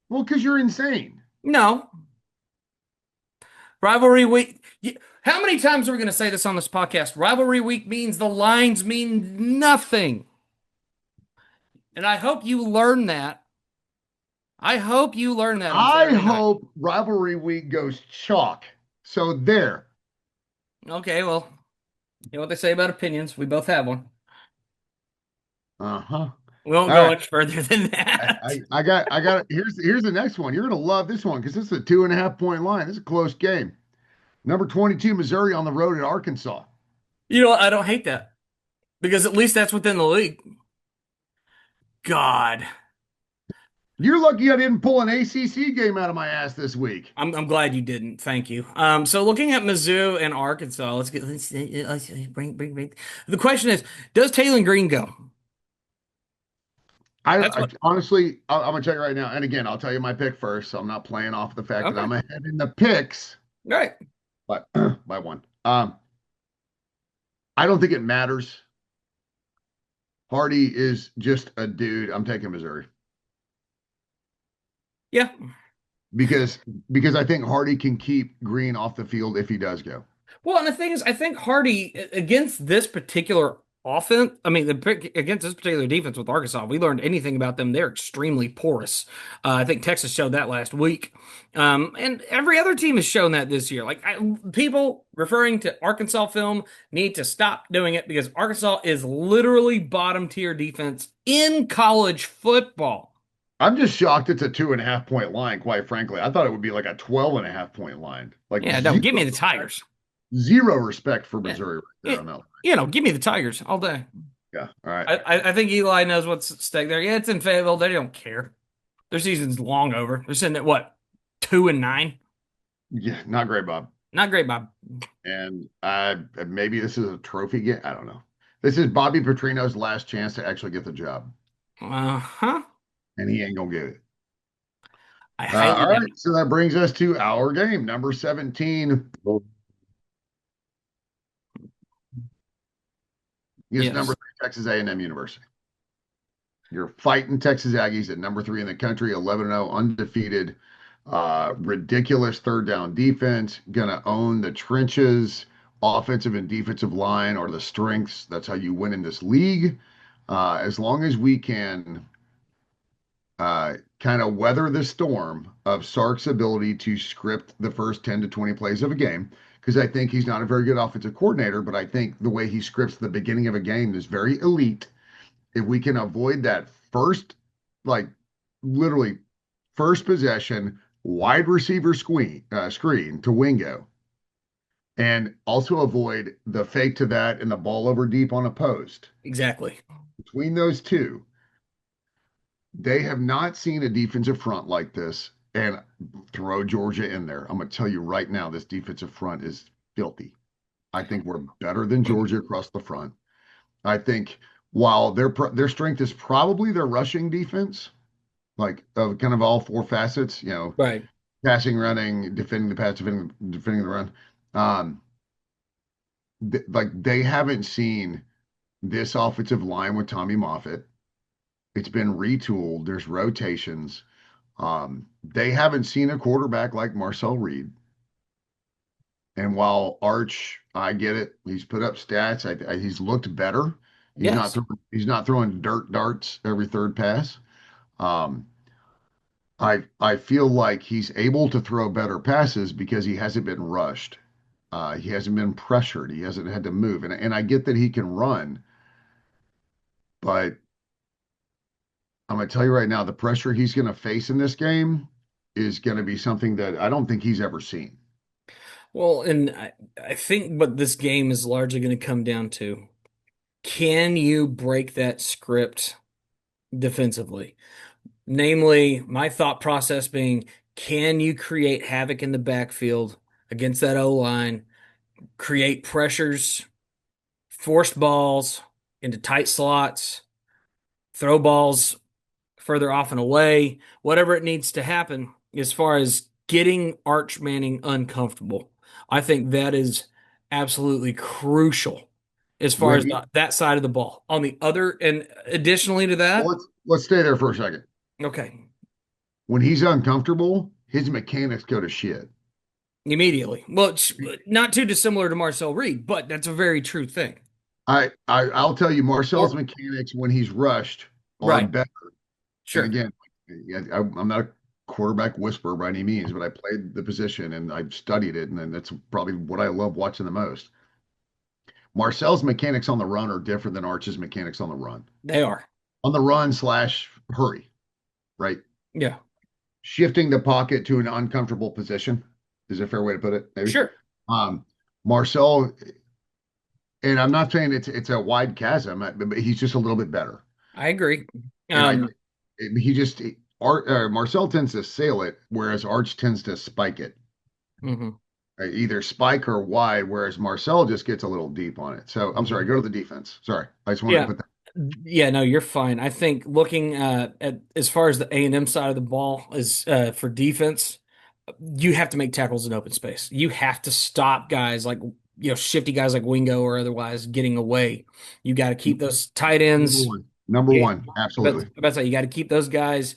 Well, because you're insane. No. Rivalry week. How many times are we going to say this on this podcast? Rivalry week means the lines mean nothing. And I hope you learn that. I hope you learn that on I Saturday night. hope rivalry week goes chalk. So there. Okay, well, you know what they say about opinions. We both have one. Uh-huh. We won't All go right. much further than I, that. I got here's the next one. You're gonna love this one because this is a 2.5 point line. This is a close game. Number 22, Missouri on the road at Arkansas. You know what? I don't hate that. because at least that's within the league. God, You're lucky I didn't pull an ACC game out of my ass this week. I'm glad you didn't. Thank you. So looking at Mizzou and Arkansas, let's bring. The question is, does Taylor Green go? That's I what. honestly, I'm gonna tell you right now. And again, I'll tell you my pick first, so I'm not playing off the fact that Okay. I'm ahead in the picks, All right. but by one. I don't think it matters. Hardy is just a dude. I'm taking Missouri Yeah. because I think Hardy can keep Green off the field if he does go. Well, and the thing is, I think Hardy against this particular offense, against this particular defense with Arkansas, if we learned anything about them, they're extremely porous. I think Texas showed that last week, and every other team has shown that this year. People referring to Arkansas film need to stop doing it because Arkansas is literally bottom tier defense in college football. I'm just shocked it's a 2.5 point line, quite frankly. I thought it would be like a 12.5 point line. Like Yeah, no, give me the Tigers. zero respect for Yeah, Missouri right there yeah, on that. give me the Tigers all day. Yeah. All right. I think Eli knows what's at stake there. Yeah, it's in Fayetteville. They don't care. Their season's long over. They're sitting at what, 2-9? Yeah. Not great, Bob. Not great, Bob. And maybe this is a trophy game. I don't know. This is Bobby Petrino's last chance to actually get the job, Uh-huh. and he ain't gonna get it. I highly All doubt right, so that brings us to our game, number 17. Yes, Yes. number 3, Texas A&M University. You're fighting Texas Aggies at number 3 in the country, 11-0, undefeated. Ridiculous third down defense, gonna own the trenches. Offensive and defensive line are the strengths. That's how you win in this league. As long as we can kind of weather the storm of Sark's ability to script the first 10 to 20 plays of a game, because I think he's not a very good offensive coordinator, but I think the way he scripts the beginning of a game is very elite. If we can avoid that first, like literally first possession, wide receiver screen to Wingo, and also avoid the fake to that and the ball over deep on a post. exactly. Between those two, they have not seen a defensive front like this. And throw Georgia in there. I'm going to tell you right now, this defensive front is filthy. I think we're better than Georgia across the front. I think while their strength is probably their rushing defense, like of kind of all four facets, Right. passing, running, defending the pass, defending the run. Um, like they haven't seen this offensive line with Tommy Moffitt. It's been retooled. There's rotations. They haven't seen a quarterback like Marcel Reed. And while Arch, I get it, he's put up stats. He's looked better. Yes. He's not throwing dirt darts every third pass. Um, I feel like he's able to throw better passes because he hasn't been rushed. He hasn't been pressured. He hasn't had to move. And I get that he can run, but I'm going to tell you right now, the pressure he's going to face in this game is going to be something that I don't think he's ever seen. Well, and I think what this game is largely going to come down to, can you break that script defensively? Namely, my thought process being, can you create havoc in the backfield against that O line, create pressures, forced balls into tight slots, throw balls further off and away, whatever it needs to happen as far as getting Arch Manning uncomfortable. I think that is absolutely crucial as far When as that side of the ball. On the other, and additionally to well, that, let's stay there for a second. okay, When he's uncomfortable, his mechanics go to shit. immediately. Well, it's not too dissimilar to Marcel Reed, but that's a very true thing. I'll tell you, Marcel's Or- mechanics when he's rushed are Right. better. Sure. And again, I'm not a quarterback whisperer by any means, but I played the position and I've studied it, and then that's probably what I love watching the most. Marcel's mechanics on the run are different than Arch's mechanics on the run. They are. On the run slash hurry, right? Yeah. Shifting the pocket to an uncomfortable position is a fair way to put it, maybe. Sure. Marcel, And I'm not saying it's a wide chasm, but he's just a little bit better. I agree. And Um, he just Marcel tends to sail it, whereas Arch tends to spike it. mhm. Either spike or wide, whereas Marcel just gets a little deep on it. So I'm sorry, go to the defense. Sorry, I just wanted to Yeah. put that. Yeah, no, you're fine. I think looking at as far as the A&M side of the ball is for defense, you have to make tackles in open space. You have to stop guys like shifty guys like Wingo or otherwise getting away. You got to keep those tight Number ends. one, number Yeah, one, absolutely. about to say you got to keep those guys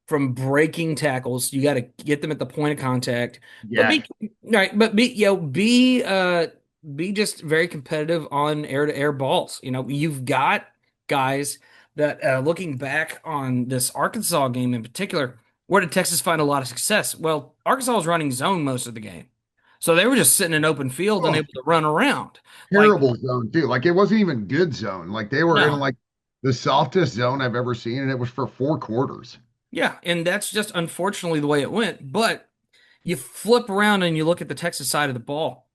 from breaking tackles. You got to get them at the point of contact. But Yes, be right, but be just very competitive on air to air balls. You've got guys that looking back on this Arkansas game in particular, where did Texas find a lot of success? Well, Arkansas was running zone most of the game. So they were just sitting in open field and oh, able to run around. Like, terrible zone too. Like it wasn't even good zone. Like they were in no. like the softest zone I've ever seen, and it was for 4 quarters. Yeah, and that's just unfortunately the way it went. But you flip around and you look at the Texas side of the ball.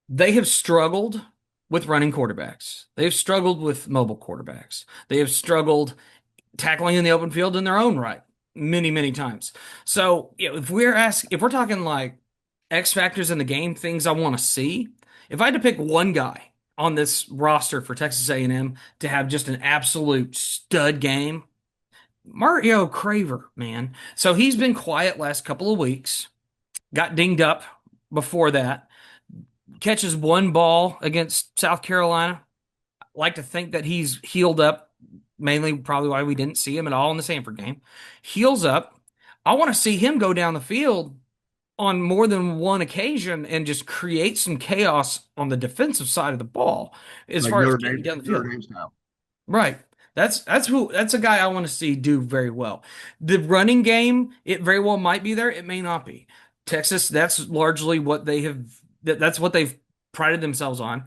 They have struggled with running quarterbacks. They've struggled with mobile quarterbacks. They have struggled tackling in the open field in their own right many, many times. So, if we're talking like X factors in the game, things I want to see, if I had to pick one guy on this roster for Texas A&M to have just an absolute stud game, Mario Craver, man. So he's been quiet last couple of weeks. Got dinged up before that. Catches one ball against South Carolina. Like to think that he's healed up, mainly probably why we didn't see him at all in the Sanford game. Heals up. I want to see him go down the field on more than one occasion and just create some chaos on the defensive side of the ball as Like far as getting down the Notre field. Dame style. Right. That's a guy I want to see do very well. The running game, it very well might be there, it may not be. Texas, that's largely what that's what they've prided themselves on.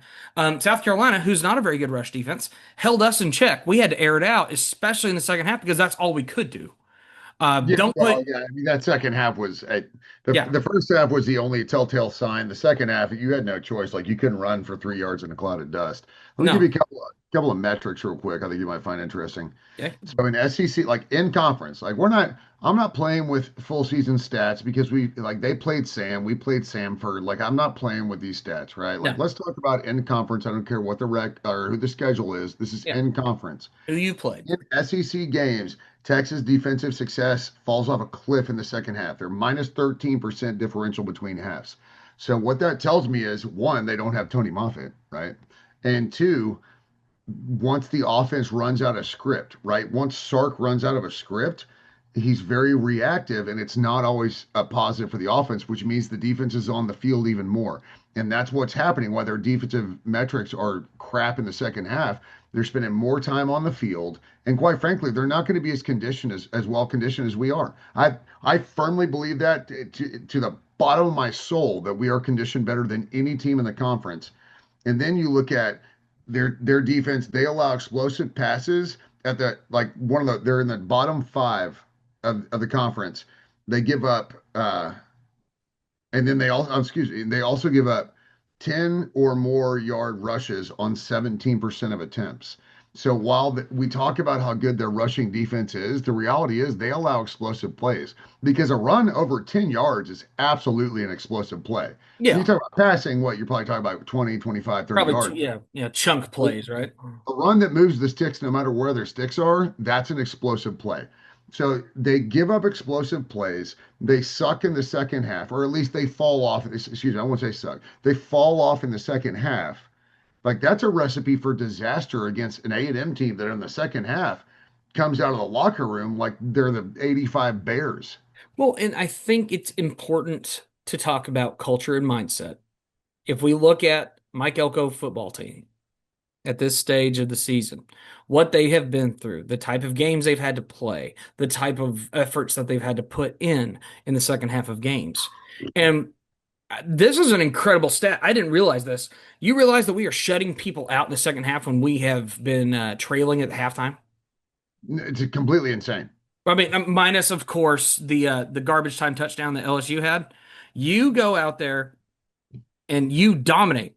South Carolina, who's not a very good rush defense, held us in check. We had to air it out, especially in the second half, because that's all we could do. Yeah, Don't put well, yeah. I mean, that second half was Yeah, the first half was the only telltale sign. The second half, you had no choice. Like you couldn't run for 3 yards in a cloud of dust. Let me give no. you a couple of metrics real quick. I think you might find interesting. Okay. So in SEC, like in conference, like I'm not playing with full season stats because they played Sam, we played Samford. Like I'm not playing with these stats, right? Like No. let's talk about in conference. I don't care what the rec or who the schedule is. This is Yeah. in conference. Who you played? In SEC games, Texas defensive success falls off a cliff in the second half. They're minus 13% differential between halves. So what that tells me is one, they don't have Tony Moffitt, right? And two, once the offense runs out of script, right? Once Sark runs out of a script, he's very reactive, and it's not always a positive for the offense, which means the defense is on the field even more. And that's what's happening. Why their defensive metrics are crap in the second half, they're spending more time on the field. And quite frankly, they're not going to be as conditioned as well conditioned as we are. I firmly believe that to the bottom of my soul that we are conditioned better than any team in the conference. And then you look at their defense, they allow explosive passes at the like one of they're in the bottom five of the conference. They give up and then they also give up 10 or more yard rushes on 17% of attempts. So while we talk about how good their rushing defense is, the reality is they allow explosive plays because a run over 10 yards is absolutely an explosive play. You Yeah. talk about passing, what you're probably talking about 20, 25, 30 Probably yards. yeah, chunk plays, right? A run that moves the sticks no matter where their sticks are, that's an explosive play. So they give up explosive plays. They suck in the second half, or at least they fall off. Excuse me, I won't say suck. They fall off in the second half. Like that's a recipe for disaster against an A&M team that in the second half comes out of the locker room like they're the 85 Bears. Well, and I think it's important to talk about culture and mindset. If we look at Mike Elko football team at this stage of the season, what they have been through, the type of games they've had to play, the type of efforts that they've had to put in the second half of games. And this is an incredible stat. I didn't realize this. You realize that we are shutting people out in the second half when we have been trailing at halftime? It's completely insane. I mean, minus of course the garbage time touchdown that LSU had. You go out there and you dominate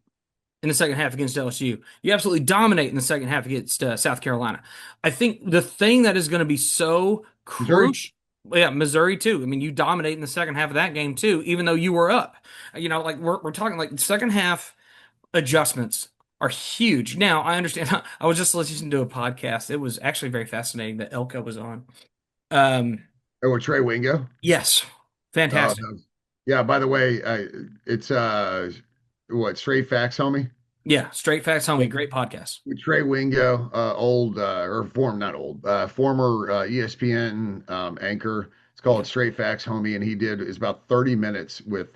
in the second half against LSU. You absolutely dominate in the second half against South Carolina. I think the thing that is going to be so Missouri. crucial, yeah, Missouri too. I mean, you dominate in the second half of that game too, even though you were up. Like we're talking like second half adjustments are huge. Now, I understand. I was just listening to a podcast. It was actually very fascinating that Elko was on. Um, Oh, Trey Wingo. yes, Oh, fantastic. no. Yeah. By the way, it's what straight facts, homie. Yeah, Straight Facts Homie, great podcast. Trey Wingo, old or former, not old, former ESPN anchor. It's called Straight Facts, homie, and he did it's about 30 minutes with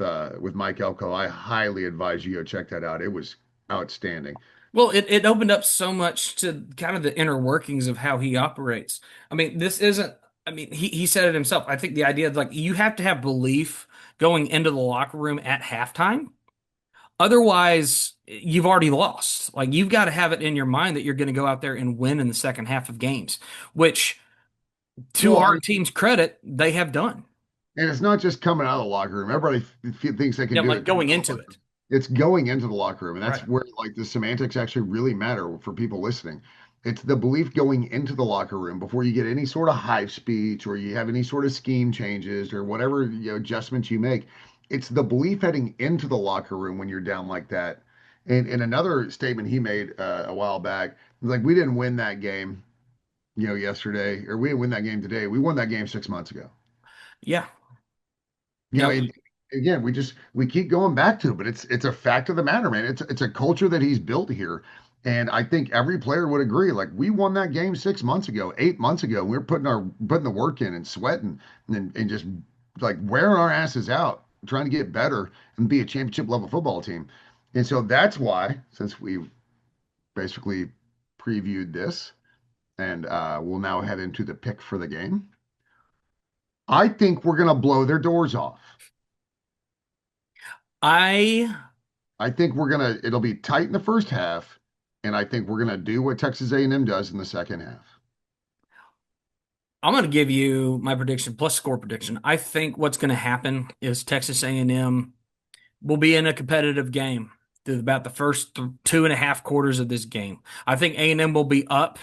Mike Elko. I highly advise you go check that out. It was outstanding. Well, it opened up so much to kind of the inner workings of how he operates. I mean, this isn't, I mean, he said it himself. I think the idea of like you have to have belief going into the locker room at halftime. Otherwise, you've already lost. Like you've got to have it in your mind that you're going to go out there and win in the second half of games, which to Well, our team's credit, they have done. and it's not just coming out of the locker room. Everybody thinks they can Yeah, do like it coming going out of the into locker room. it. It's going into the locker room, and that's Right. where like the semantics actually really matter for people listening. It's the belief going into the locker room before you get any sort of hype speech or you have any sort of scheme changes or whatever adjustments you make. It's the belief heading into the locker room when you're down like that. And another statement he made a while back, like we didn't win that game, yesterday, or we didn't win that game today. We won that game 6 months ago. Yeah. No, And again, we keep going back to it, but it's a fact of the matter, man. It's a culture that he's built here. And I think every player would agree. Like we won that game 6 months ago, 8 months ago. We were putting the work in and sweating and just like wearing our asses out, trying to get better and be a championship level football team. And so that's why, since we basically previewed this, and we'll now head into the pick for the game. I think we're gonna blow their doors off. I I think it'll be tight in the first half, and I think we're gonna do what Texas A&M does in the second half. I'm going to give you my prediction plus score prediction. I think what's going to happen is Texas A&M will be in a competitive game through about the first 2.5 quarters of this game. I think A&M will be up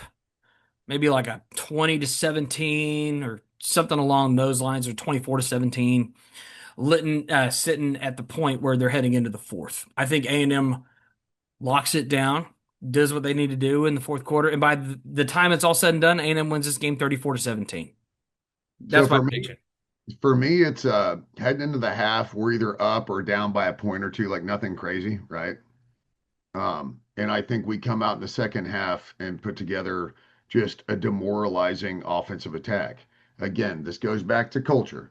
maybe like a 20-17 or something along those lines, or 24-17, sitting at the point where they're heading into the fourth. I think A&M locks it down, does what they need to do in the fourth quarter, and by the time it's all said and done, A&M wins this game 34-17. So That's my prediction. for me, it's heading into the half, we're either up or down by a point or two, like nothing crazy, right? And I think we come out in the second half and put together just a demoralizing offensive attack. Again, this goes back to culture.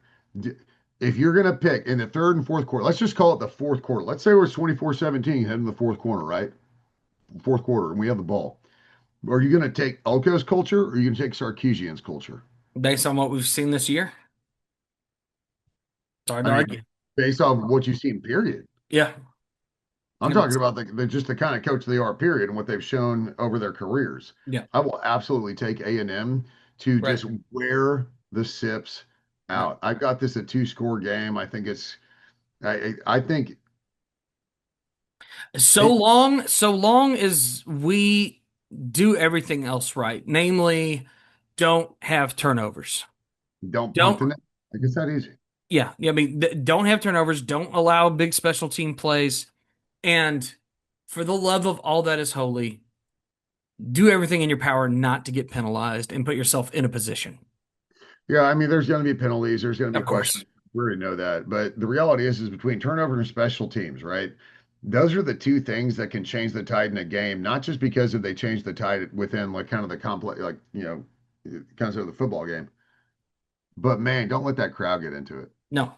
If you're going to pick in the third and fourth quarter, let's just call it the fourth quarter. Let's say we're 24-17 heading to the fourth quarter, right? Fourth quarter, and we have the ball. Are you going to take Elko's culture or are you going to take Sarkisian's culture? Based on what we've seen this year, it's hard I to argue. mean, based off what you've seen, period. Yeah. I'm talking about just the kind of coach they are, period, and what they've shown over their careers. Yeah. I will absolutely take A&M to Right. just wear the Sips Right. out. I've got this a two-score game. I think I think So long as we do everything else right, namely, don't have turnovers. don't punt Don't, the net. I guess that easy. yeah, I mean, don't have turnovers. Don't allow big special team plays, and for the love of all that is holy, do everything in your power not to get penalized and put yourself in a position. Yeah, I mean, there's going to be penalties. There's going to Of be questions. course. We already know that. But the reality is between turnover and special teams, right? Those are the two things that can change the tide in a game, not just because if they change the tide within like kind of the complex, like, kind of the football game. But man, don't let that crowd get into it. No.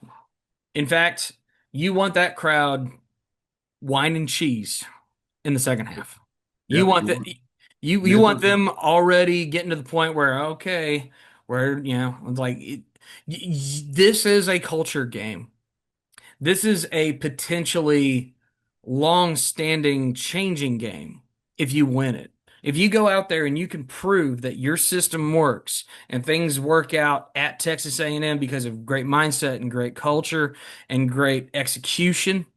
In fact, you want that crowd wine and cheese in the second half. You Yep. want that you want Miserable. them already getting to the point where okay, where it's like this is a culture game. This is a potentially long-standing changing game if you win it. If you go out there and you can prove that your system works and things work out at Texas A&M because of great mindset and great culture and great execution,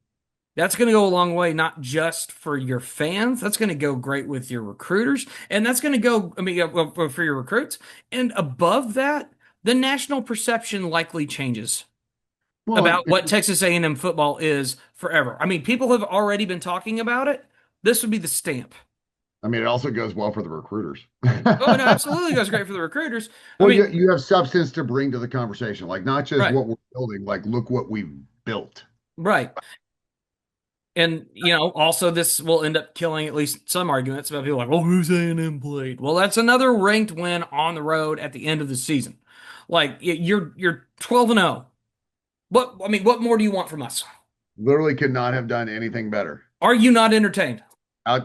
That's going to go a long way, not just for your fans. That's going to go great with your recruiters, and that's going to go, I mean, well, for your recruits. And above that, the national perception likely changes Well, about what Texas A&M football is forever. I mean, people have already been talking about it. This would be the stamp. I mean, it also goes well for the recruiters. Oh, no, absolutely goes great for the recruiters. I Well, mean, you have substance to bring to the conversation, like not just right, what we're building, like look what we've built. right. And also this will end up killing at least some arguments about people like, "Oh, who's A&M played?" Well, that's another ranked win on the road at the end of the season. Like you're 12-0. What more do you want from us? Literally could not have done anything better. Are you not entertained?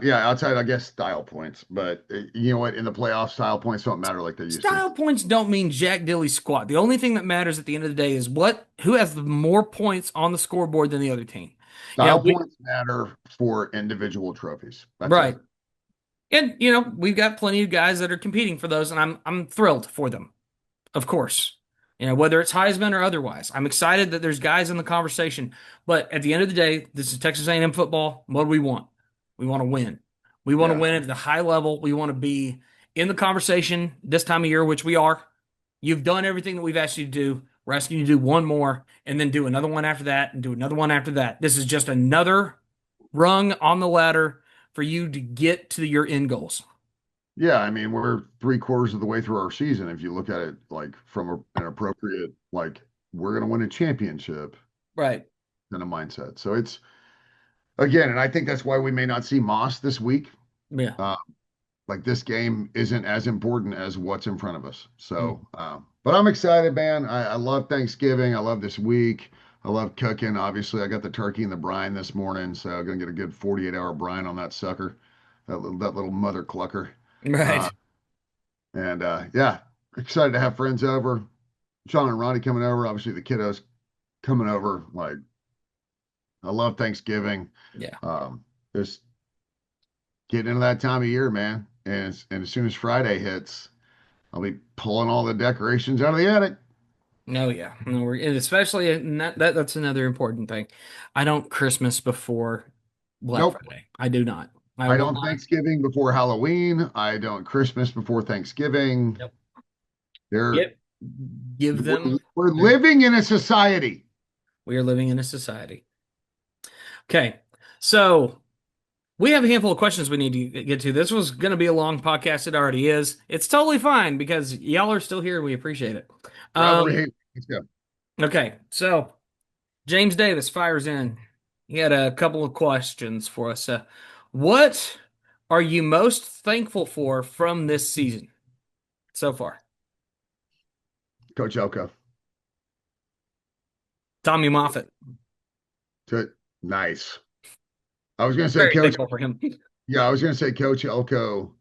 Yeah, outside, I guess, style points. But you know what? In the playoffs, style points don't matter like they used to. Style points don't mean jack dilly squat. The only thing that matters at the end of the day is who has the more points on the scoreboard than the other team. Style points matter for individual trophies. That's Right. it. And we've got plenty of guys that are competing for those, and I'm thrilled for them. Of course. Whether it's Heisman or otherwise. I'm excited that there's guys in the conversation. But at the end of the day, this is Texas A&M football. What do we want? We want to win. We want to Yeah. win at the high level. We want to be in the conversation this time of year, which we are. You've done everything that we've asked you to do. We're asking you to do one more and then do another one after that and do another one after that. This is just another rung on the ladder for you to get to your end goals. Yeah, I mean, we're 3/4 of the way through our season. If you look at it like from an appropriate, like we're going to win a championship Right. kind of mindset. So it's again, and I think that's why we may not see Moss this week. Yeah. Like this game isn't as important as what's in front of us. So, but I'm excited, man. I love Thanksgiving. I love this week. I love cooking. Obviously, I got the turkey and the brine this morning, so I'm gonna get a good 48-hour brine on that sucker, that little mother clucker. Right. And yeah, excited to have friends over. Sean and Ronnie coming over. Obviously, the kiddos coming over. Like, I love Thanksgiving. Yeah. Just getting into that time of year, man. And as soon as Friday hits, I'll be pulling all the decorations out of the attic. No, yeah. No, and especially and that's another important thing. I don't Christmas before Black Nope. Friday. I do not. I I will don't not. Thanksgiving before Halloween. I don't Christmas before Thanksgiving. Yep. They're Give them. we're living in a society. We are living in a society. Okay. So we have a handful of questions we need to get to. This was going to be a long podcast. It already is. It's totally fine because y'all are still here and we appreciate it. Let's go. Okay. So James Davis fires in. He had a couple of questions for us. What are you most thankful for from this season so far? Coach Elko. Tommy Moffitt. Nice. I was going to say Very Coach. thankful for him. Yeah, I was going to say Coach Elko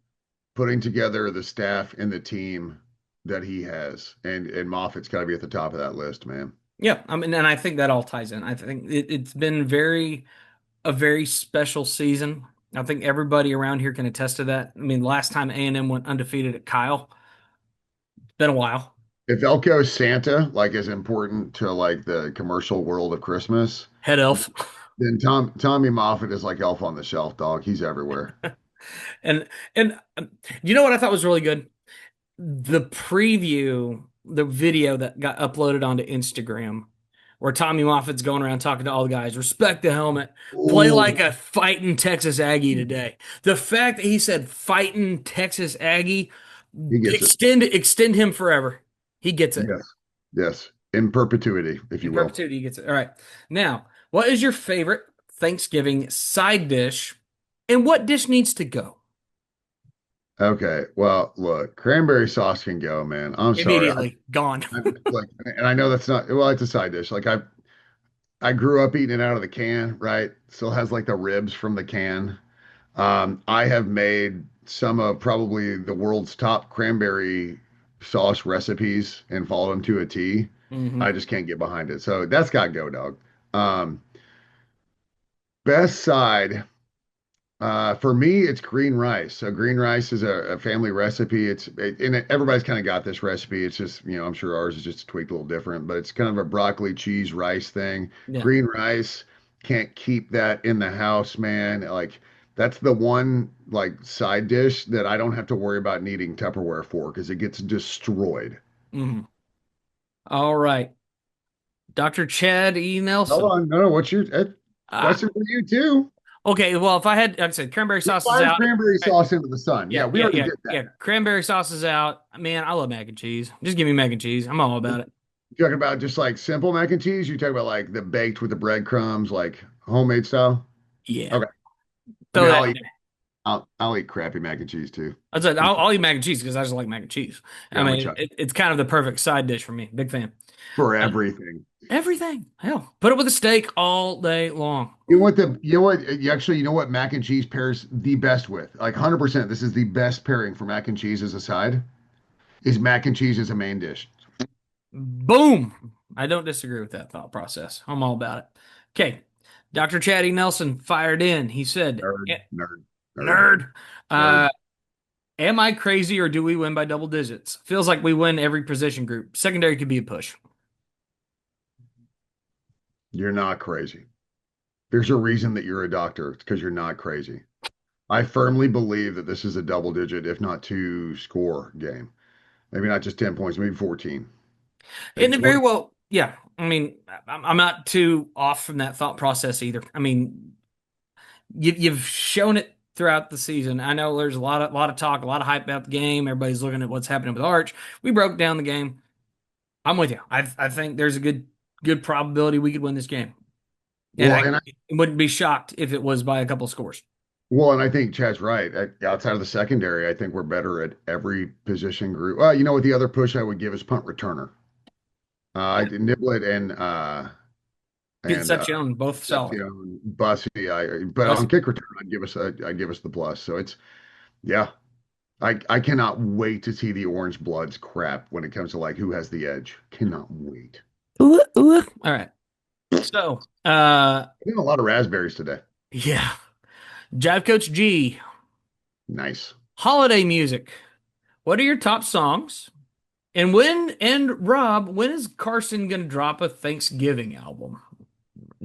putting together the staff and the team that he has, and Moffitt's got to be at the top of that list, man. Yeah, I mean, and I think that all ties in. I think it's been a very special season. I think everybody around here can attest to that. I mean, last time A&M went undefeated at Kyle, it's been a while. If Elko's Santa like is important to like the commercial world of Christmas, Head elf. then Tommy Moffitt is like Elf on the Shelf, dog. He's everywhere. And you know what I thought was really good? The preview, the video that got uploaded onto Instagram, where Tommy Moffitt's going around talking to all the guys, respect the helmet, play Ooh. like a fighting Texas Aggie today. The fact that he said fighting Texas Aggie, He gets it. extend him forever. He gets it. Yes. Yes. In perpetuity, if you In will. perpetuity, he gets it. All right. Now, what is your favorite Thanksgiving side dish, and what dish needs to go? Okay. Well, look, cranberry sauce can go, man. I'm sorry. Immediately gone. Like, and I know that's not well, it's a side dish. Like I grew up eating it out of the can, right? Still has like the ribs from the can. I have made some of probably the world's top cranberry sauce recipes and followed them to a T. Mhm. I just can't get behind it. So that's got to go, dog. Um, Best side, for me, it's green rice. So green rice is a family recipe. Everybody's kind of got this recipe. It's just, I'm sure ours is just tweaked a little different, but it's kind of a broccoli cheese rice thing. Yeah. Green rice, can't keep that in the house, man. Like that's the one like side dish that I don't have to worry about needing Tupperware for because it gets destroyed. Mhm. All right. Dr. Chad E. Hold Nelson. on, no, what's your Ah, question for you too? okay. Well, if I had, like I said, cranberry We sauce is fired out. cranberry Okay, sauce into the sun. Yeah, yeah, we yeah, already yeah, did that. yeah. Cranberry sauce is out. Man, I love mac and cheese. Just give me mac and cheese. I'm all about it. You talking about just like simple mac and cheese? You talking about like the baked with the breadcrumbs, like homemade style? Yeah. Okay. I Throw mean, that in there. I'll eat crappy mac and cheese too. I said I'll eat mac and cheese because I just like mac and cheese. Yeah, I I'm a mean, chuck it's kind of the perfect side dish for me. Big fan. for Uh, everything. everything. Hell, put it with a steak all day long. You know Ooh, what you know what mac and cheese pairs the best with? Like 100%, this is the best pairing for mac and cheese as a side, is mac and cheese as a main dish. boom. I don't disagree with that thought process. I'm all about it. Okay. Dr. Chatty Nelson fired in. He said, Nerd, nerd, nerd, nerd. nerd. Uh, am I crazy or do we win by double digits? Feels like we win every position group. Secondary could be a push. You're not crazy. There's a reason that you're a doctor. It's because you're not crazy. I firmly believe that this is a double digit, if not two score game. Maybe not just 10 points, maybe 14. And It's it one. very well, yeah. I mean, I'm not too off from that thought process either. I mean, you've shown it throughout the season. I know there's a lot of talk, a lot of hype about the game. Everybody's looking at what's happening with Arch. We broke down the game. I'm with you. I think there's a good probability we could win this game, and Well, I and I wouldn't be shocked if it was by a couple of scores. well, and I think Chad's right. Outside of the secondary, I think we're better at every position group. Well, you know what? The other push I would give is punt returner. I Yeah, did Niblet and Concepcion both solid. Concepcion, Bussy. But Plus, on kick return, I'd give us the plus. So it's yeah. I cannot wait to see the orange bloods crap when it comes to like who has the edge. Cannot wait. ooh, ooh. All right. So, Getting a lot of raspberries today. yeah, Jive Coach G, Nice. holiday music. What are your top songs? And Rob, when is Carson gonna drop a Thanksgiving album?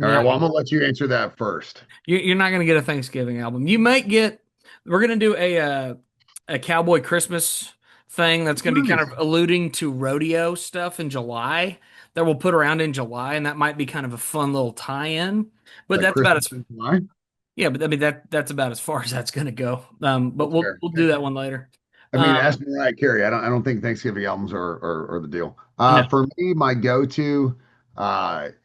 All right. No, Well, I'm gonna let you answer that first. you're not gonna get a Thanksgiving album. You might get. We're gonna do a cowboy Christmas thing that's gonna be kind Nice. of alluding to rodeo stuff in July that we'll put around in July, and that might be kind of a fun little tie-in. But Like that's about Christmas as in July. yeah. But I mean that's about as far as that's gonna go. But That's we'll fair. we'll do that one later. I mean, Um, ask Mariah Carey. I don't think Thanksgiving albums are the deal. no, For me, my go-to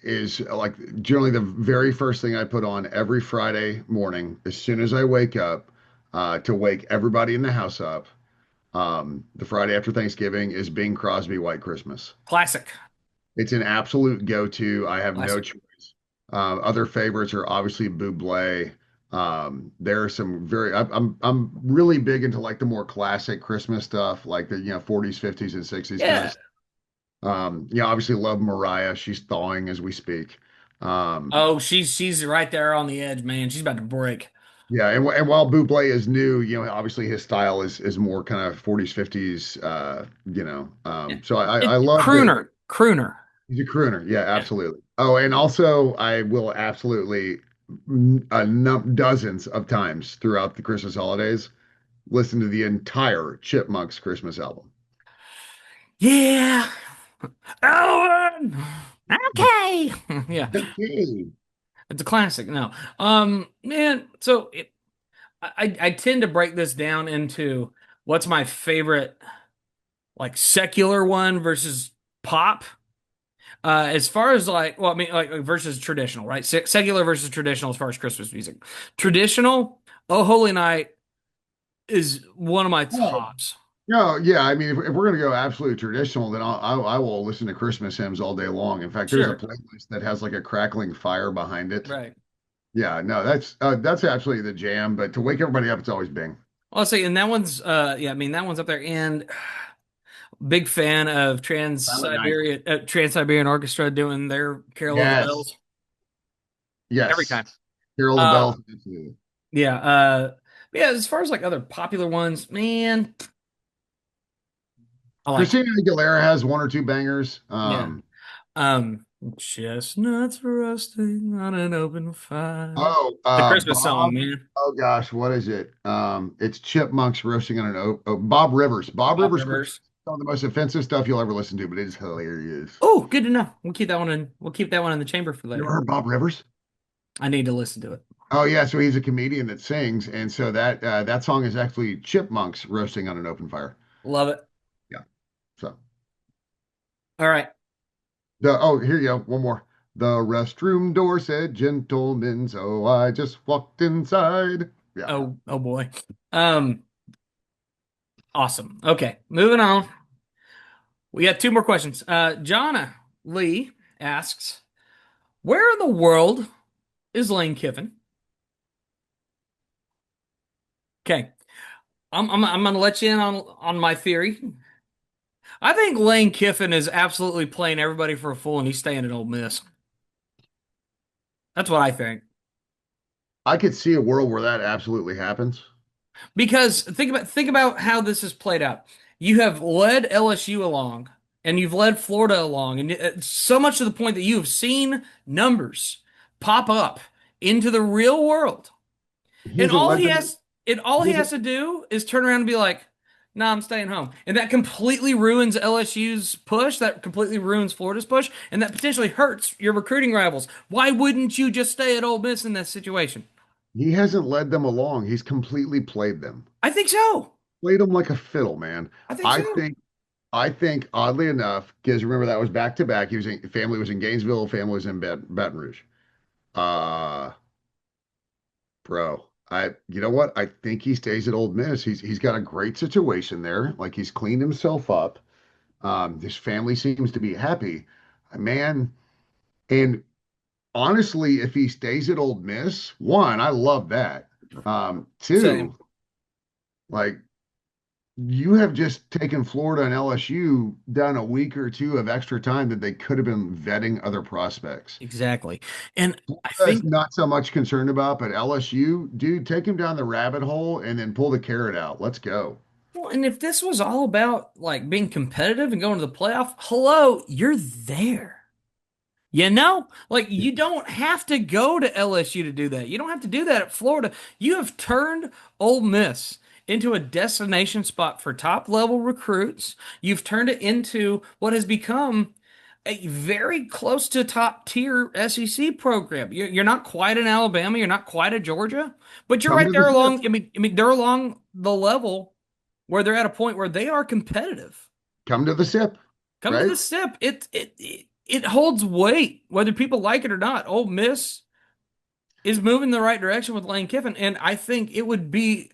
is like generally the very first thing I put on every Friday morning as soon as I wake up to wake everybody in the house up. The Friday after Thanksgiving is Bing Crosby White Christmas. classic, It's an absolute go-to. I have no classic. choice. Other favorites are obviously Buble. There are some I'm really big into like the more classic Christmas stuff, like the 40s, 50s, and 60s kind of Yeah. stuff. Obviously love Mariah. She's thawing as we speak. Um, Oh, she's right there on the edge, man. She's about to break. yeah, and while Buble is new, obviously his style is more kind of 40s, 50s. So I It, love that. crooner. He's a crooner. Yeah, Yeah. absolutely. Oh, and also I will absolutely dozens of times throughout the Christmas holidays listen to the entire Chipmunks Christmas album. Yeah. Owen. Okay. Yeah. Okay. It's a classic. No. Man, so I tend to break this down into what's my favorite like secular one versus pop. As far as well, I mean, like versus traditional, right? Secular versus traditional as far as Christmas music. Traditional, Oh Holy Night is one of my Oh, tops. no, yeah. I mean, if we're gonna go absolute traditional, then I will listen to Christmas hymns all day long. In fact, there's a Sure. playlist that has like a crackling fire behind it. Right. Yeah, no, that's absolutely the jam. But to wake everybody up, it's always Bing. Well, I'll say, and that one's, yeah, I mean, that one's up there. And big fan of Silent Night. Trans Siberian Orchestra doing their Carol of the Yes, Bells every yes. time. Carol the Uh, Bells. Absolutely. yeah. Yeah. As far as like other popular ones, man, I like, Christina Aguilera has one or two bangers. yeah. Chestnuts roasting on an open fire. Oh, The Christmas song, Bob. man. Oh gosh, what is it? It's chipmunks roasting on an Bob Rivers. Bob Bob Rivers Christmas. Rivers. Some of the most offensive stuff you'll ever listen to, but it is hilarious. Oh, good to know. We'll keep that one in. We'll keep that one in the chamber for You ever later. heard Bob Rivers? I need to listen to it. Oh yeah, so he's a comedian that sings, and so that song is actually chipmunks roasting on an open fire. Love it. Yeah. So All right. here you go, one more. The restroom door said gentlemen, so I just walked inside. Yeah. Oh boy. Um, awesome. Okay, moving on. We got two more questions. Jonna Lee asks, "Where in the world is Lane Kiffin?" Okay, I'm gonna let you in on my theory. I think Lane Kiffin is absolutely playing everybody for a fool, and he's staying at Ole Miss. That's what I think. I could see a world where that absolutely happens. Because think about how this has played out. You have led LSU along, and you've led Florida along, and so much to the point that you have seen numbers pop up into the real world. He And hasn't all led he them. has and all He he has hasn't, to do is turn around and be like, "Nah, I'm staying home." And that completely ruins LSU's push, that completely ruins Florida's push, and that potentially hurts your recruiting rivals. Why wouldn't you just stay at Ole Miss in this situation? he hasn't led them along. He's completely played them. I think so. Played them like a fiddle, man. I think I so. think I think oddly enough, because remember that was back to back. Family was in Gainesville, family was in Baton Rouge. Uh Bro, you know what? I think he stays at Old Miss. He's got a great situation there. Like he's cleaned himself up. His family seems to be happy. Man, and honestly, if he stays at Old Miss, one, I love that. Same. Two, like you have just taken Florida and LSU down a week or two of extra time that they could have been vetting other prospects. Exactly. And I That's think, not so much concerned about, but LSU, dude, take him down the rabbit hole and then pull the carrot out. Let's go. well, and if this was all about like being competitive and going to the playoff, hello, you're there. You know, like you don't have to go to LSU to do that. You don't have to do that at Florida. You have turned Ole Miss into a destination spot for top level recruits. You've turned it into what has become a very close to top tier SEC program. You're not quite in Alabama. You're not quite at Georgia, but you're Come right to the there zip. along. I mean, they're along the level where they're at a point where they are competitive. Come to the sip, Come to right? the SIP. It holds weight, whether people like it or not. Ole Miss is moving the right direction with Lane Kiffin, and I think it would be,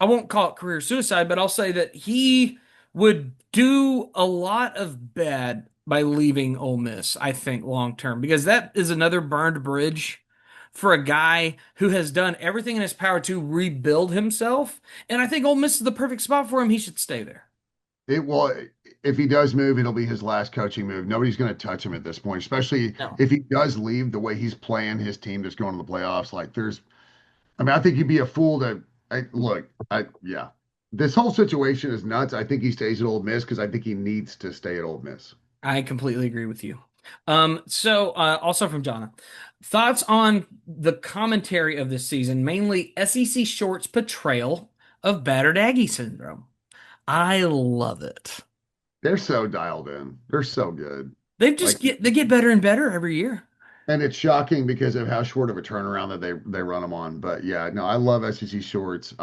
I won't call it career suicide, but I'll say that he would do a lot of bad by leaving Ole Miss, I think, long term, because that is another burned bridge for a guy who has done everything in his power to rebuild himself. And I think Ole Miss is the perfect spot for him. He should stay there. It will, if he does move, it'll be his last coaching move. Nobody's going to touch him at this point, especially No. if he does leave the way he's playing his team that's going to the playoffs. I mean, I think you'd be a fool to yeah. This whole situation is nuts. I think he stays at Old Miss because I think he needs to stay at Old Miss. I completely agree with you. Also from Jonna, thoughts on the commentary of this season, mainly SEC Short's portrayal of battered Aggie syndrome. I love it. They're so dialed in. They're so good. Like, They get better and better every year. and it's shocking because of how short of a turnaround that they run them on. But yeah, no, I love SEC shorts.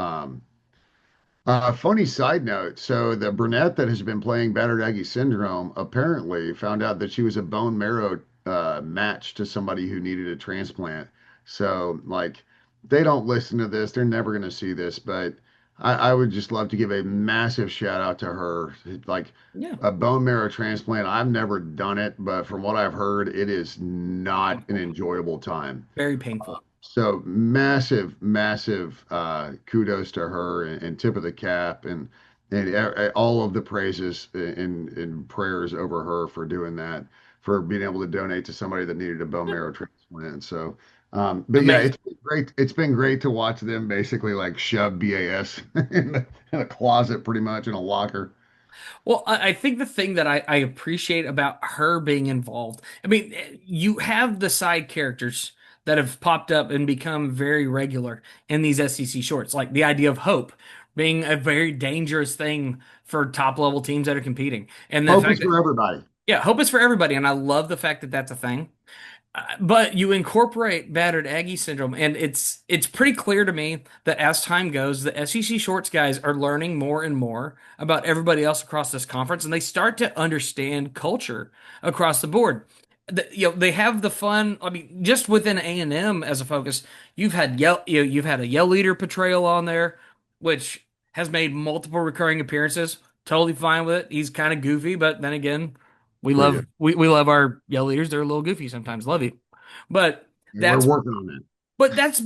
Funny side note. So the brunette that has been playing battered Aggie syndrome apparently found out that she was a bone marrow match to somebody who needed a transplant. So like they don't listen to this. They're never going to see this, but I would just love to give a massive shout out to her. Like Yeah. a bone marrow transplant. I've never done it, but from what I've heard, it is not an enjoyable time. Very painful. So massive, massive kudos to her and tip of the cap and all of the praises and prayers over her for doing that, for being able to donate to somebody that needed a bone marrow transplant. So, but yeah, Amazing. it's been great. It's been great to watch them basically like shove BAS in a closet, pretty much in a locker. Well, I think the thing that I appreciate about her being involved, I mean, you have the side characters that have popped up and become very regular in these SEC shorts, like the idea of hope being a very dangerous thing for top level teams that are competing. And the Hope fact is that, for everybody. yeah, hope is for everybody. And I love the fact that that's a thing. But you incorporate battered Aggie syndrome, and it's pretty clear to me that as time goes, the SEC shorts guys are learning more and more about everybody else across this conference, and they start to understand culture across the board. They have the fun. I mean, just within A&M as a focus, you've had a yell leader portrayal on there, which has made multiple recurring appearances. Totally fine with it. He's kind of goofy, but then again, Pretty good. we love our yell leaders. They're a little goofy sometimes. Love you, but And we're that's working on that.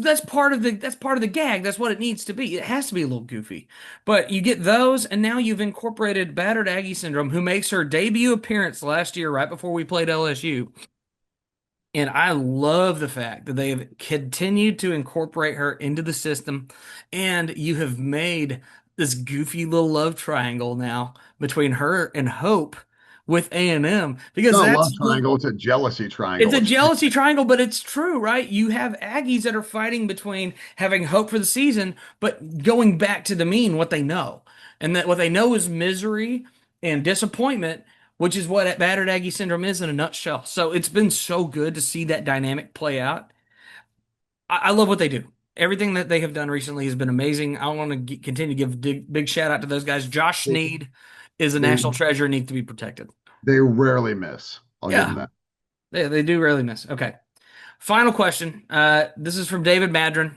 that's part of the gag. That's what it needs to be. It has to be a little goofy. But you get those, and now you've incorporated battered Aggie syndrome, who makes her debut appearance last year, right before we played LSU. And I love the fact that they've continued to incorporate her into the system, and you have made this goofy little love triangle now between her and Hope with A&M, It's because not a love that's the triangle, it's a jealousy it's triangle. a jealousy triangle, but it's true, right? You have Aggies that are fighting between having hope for the season, but going back to the mean, what they know. And that what they know is misery and disappointment, which is what battered Aggie syndrome is in a nutshell. So it's been so good to see that dynamic play out. I love what they do. Everything that they have done recently has been amazing. I want to continue to give big shout out to those guys. Josh They, Sneed is a they national treasure and needs to be protected. they rarely miss. I'll give them Yeah, that. they do rarely miss. Okay. Final question. This is from David Madron.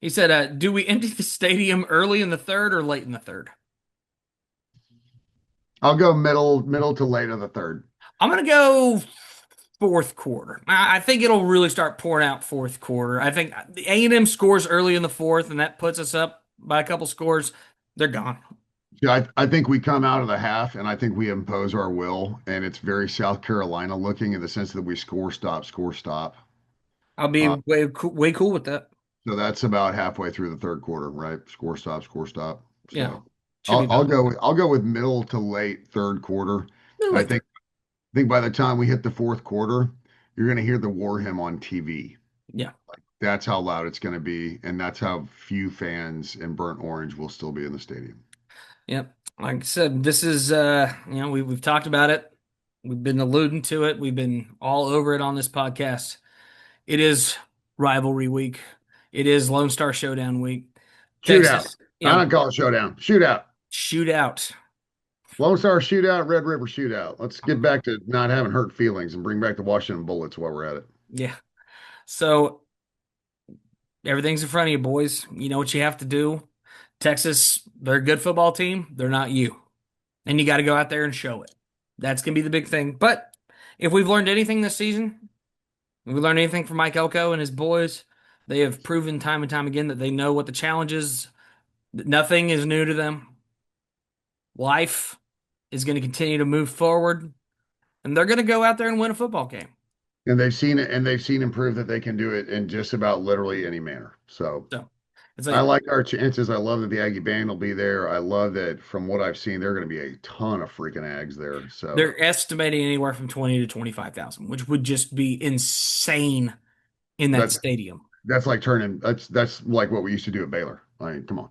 He said, "Do we empty the stadium early in the third or late in the third?" I'll go middle to late of the third. I'm gonna go fourth quarter. I think it'll really start pouring out fourth quarter. I think the A&M scores early in the fourth, and that puts us up by a couple scores. They're gone. Yeah, I think we come out of the half and I think we impose our will, and it's very South Carolina looking in the sense that we score, stop, score, stop. I'll be Uh, way cool with that. so that's about halfway through the third quarter, right? Score, stop, score, stop. Yeah, So should be about I'll go with middle to late third quarter. And late third. I think by the time we hit the fourth quarter, you're going to hear the war hymn on TV. Yeah, That's how loud it's going to be, and that's how few fans in burnt orange will still be in the stadium. yep. Like I said, this is we've talked about it. We've been alluding to it. We've been all over it on this podcast. It is rivalry week. It is Lone Star Showdown week. Shootout. Texas, I don't call it showdown. Shootout. shootout. Lone Star Shootout, Red River Shootout. Let's get back to not having hurt feelings and bring back the Washington Bullets while we're at it. Yeah. So everything's in front of you, boys. You know what you have to do. Texas, they're a good football team. They're not you. And you got to go out there and show it. That's going to be the big thing. But if we've learned anything this season, if we learned anything from Mike Elko and his boys, they have proven time and time again that they know what the challenge is. Nothing is new to them. Life is going to continue to move forward, and they're going to go out there and win a football game. And they've seen it, and they've seen and prove that they can do it in just about literally any manner. So So it's I like like our chances. I love that the Aggie band will be there. I love that from what I've seen, there are going to be a ton of freaking Ags there. So they're estimating anywhere from 20 to 25,000, which would just be insane in that that's stadium. that's like turning. That's like what we used to do at Baylor. I mean, come on.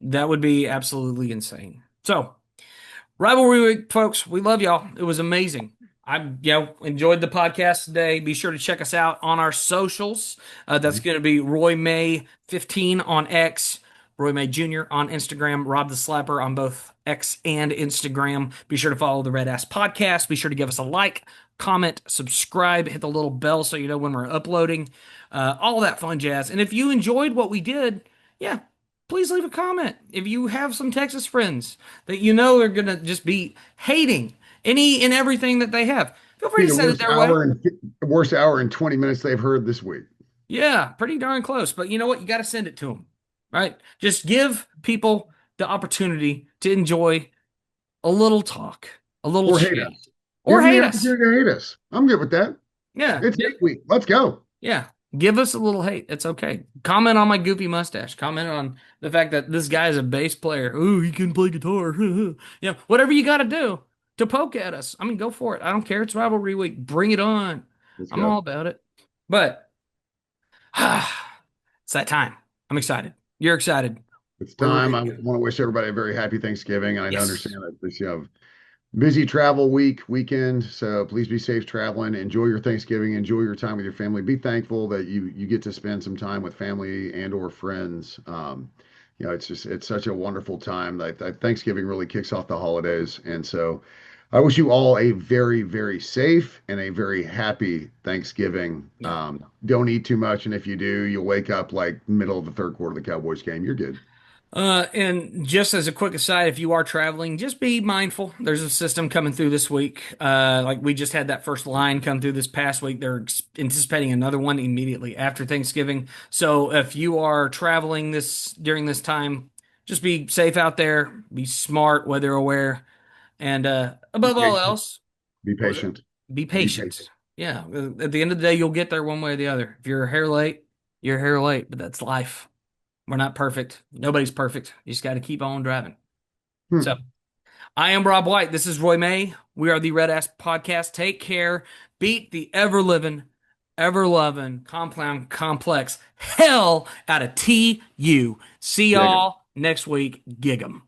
That would be absolutely insane. So, rivalry week, folks, we love y'all. It was amazing. I enjoyed the podcast today. Be sure to check us out on our socials. That's going to be Roy May 15 on X, Roy May Jr. on Instagram, Rob the Slapper on both X and Instagram. Be sure to follow the Red Ass Podcast. Be sure to give us a like, comment, subscribe, hit the little bell so you know when we're uploading. All that fun jazz. And if you enjoyed what we did, yeah, please leave a comment. If you have some Texas friends that you know are going to just be hating any and everything that they have, feel free Be to the send it their way. worst hour and 20 minutes they've heard this week. Yeah, pretty darn close. But you know what? You got to send it to them, right? Just give people the opportunity to enjoy a little talk, a little Or hate chat, us. Give or them the hate us. opportunity to hate us. I'm good with that. Yeah, It's hate week. Let's go. yeah. Give us a little hate. It's okay. Comment on my goofy mustache. Comment on the fact that this guy is a bass player. Ooh, he can play guitar. Whatever you got to do to poke at us. I mean, go for it. I don't care. It's rivalry week. Bring it on. Let's I'm all go. about it. But it's that time. I'm excited. You're excited. It's We're time. ready I to go. want to wish everybody a very happy Thanksgiving. And I Yes. understand that this, busy travel weekend. So please be safe traveling. Enjoy your Thanksgiving. Enjoy your time with your family. Be thankful that you get to spend some time with family and or friends. It's such a wonderful time. That Thanksgiving really kicks off the holidays, and so I wish you all a very, very safe and a very happy Thanksgiving. Yeah. Don't eat too much, and if you do, you'll wake up like middle of the third quarter of the Cowboys game. You're good. And just as a quick aside, if you are traveling, just be mindful. There's a system coming through this week. Like we just had that first line come through this past week. They're anticipating another one immediately after Thanksgiving. So if you are traveling this during this time, just be safe out there, be smart, weather aware, and Be above all patient. else, Be what was it? patient. Be Be patient. patient. Yeah. At the end of the day, you'll get there one way or the other. If you're a hair late, you're a hair late, but that's life. We're not perfect. Nobody's perfect. You just got to keep on driving. So Hmm. I am Rob White. This is Roy May. We are the Red Ass Podcast. Take care. Beat the ever living, ever loving, compound complex hell out of TU. See Dig 'em. y'all next week. Gig 'em.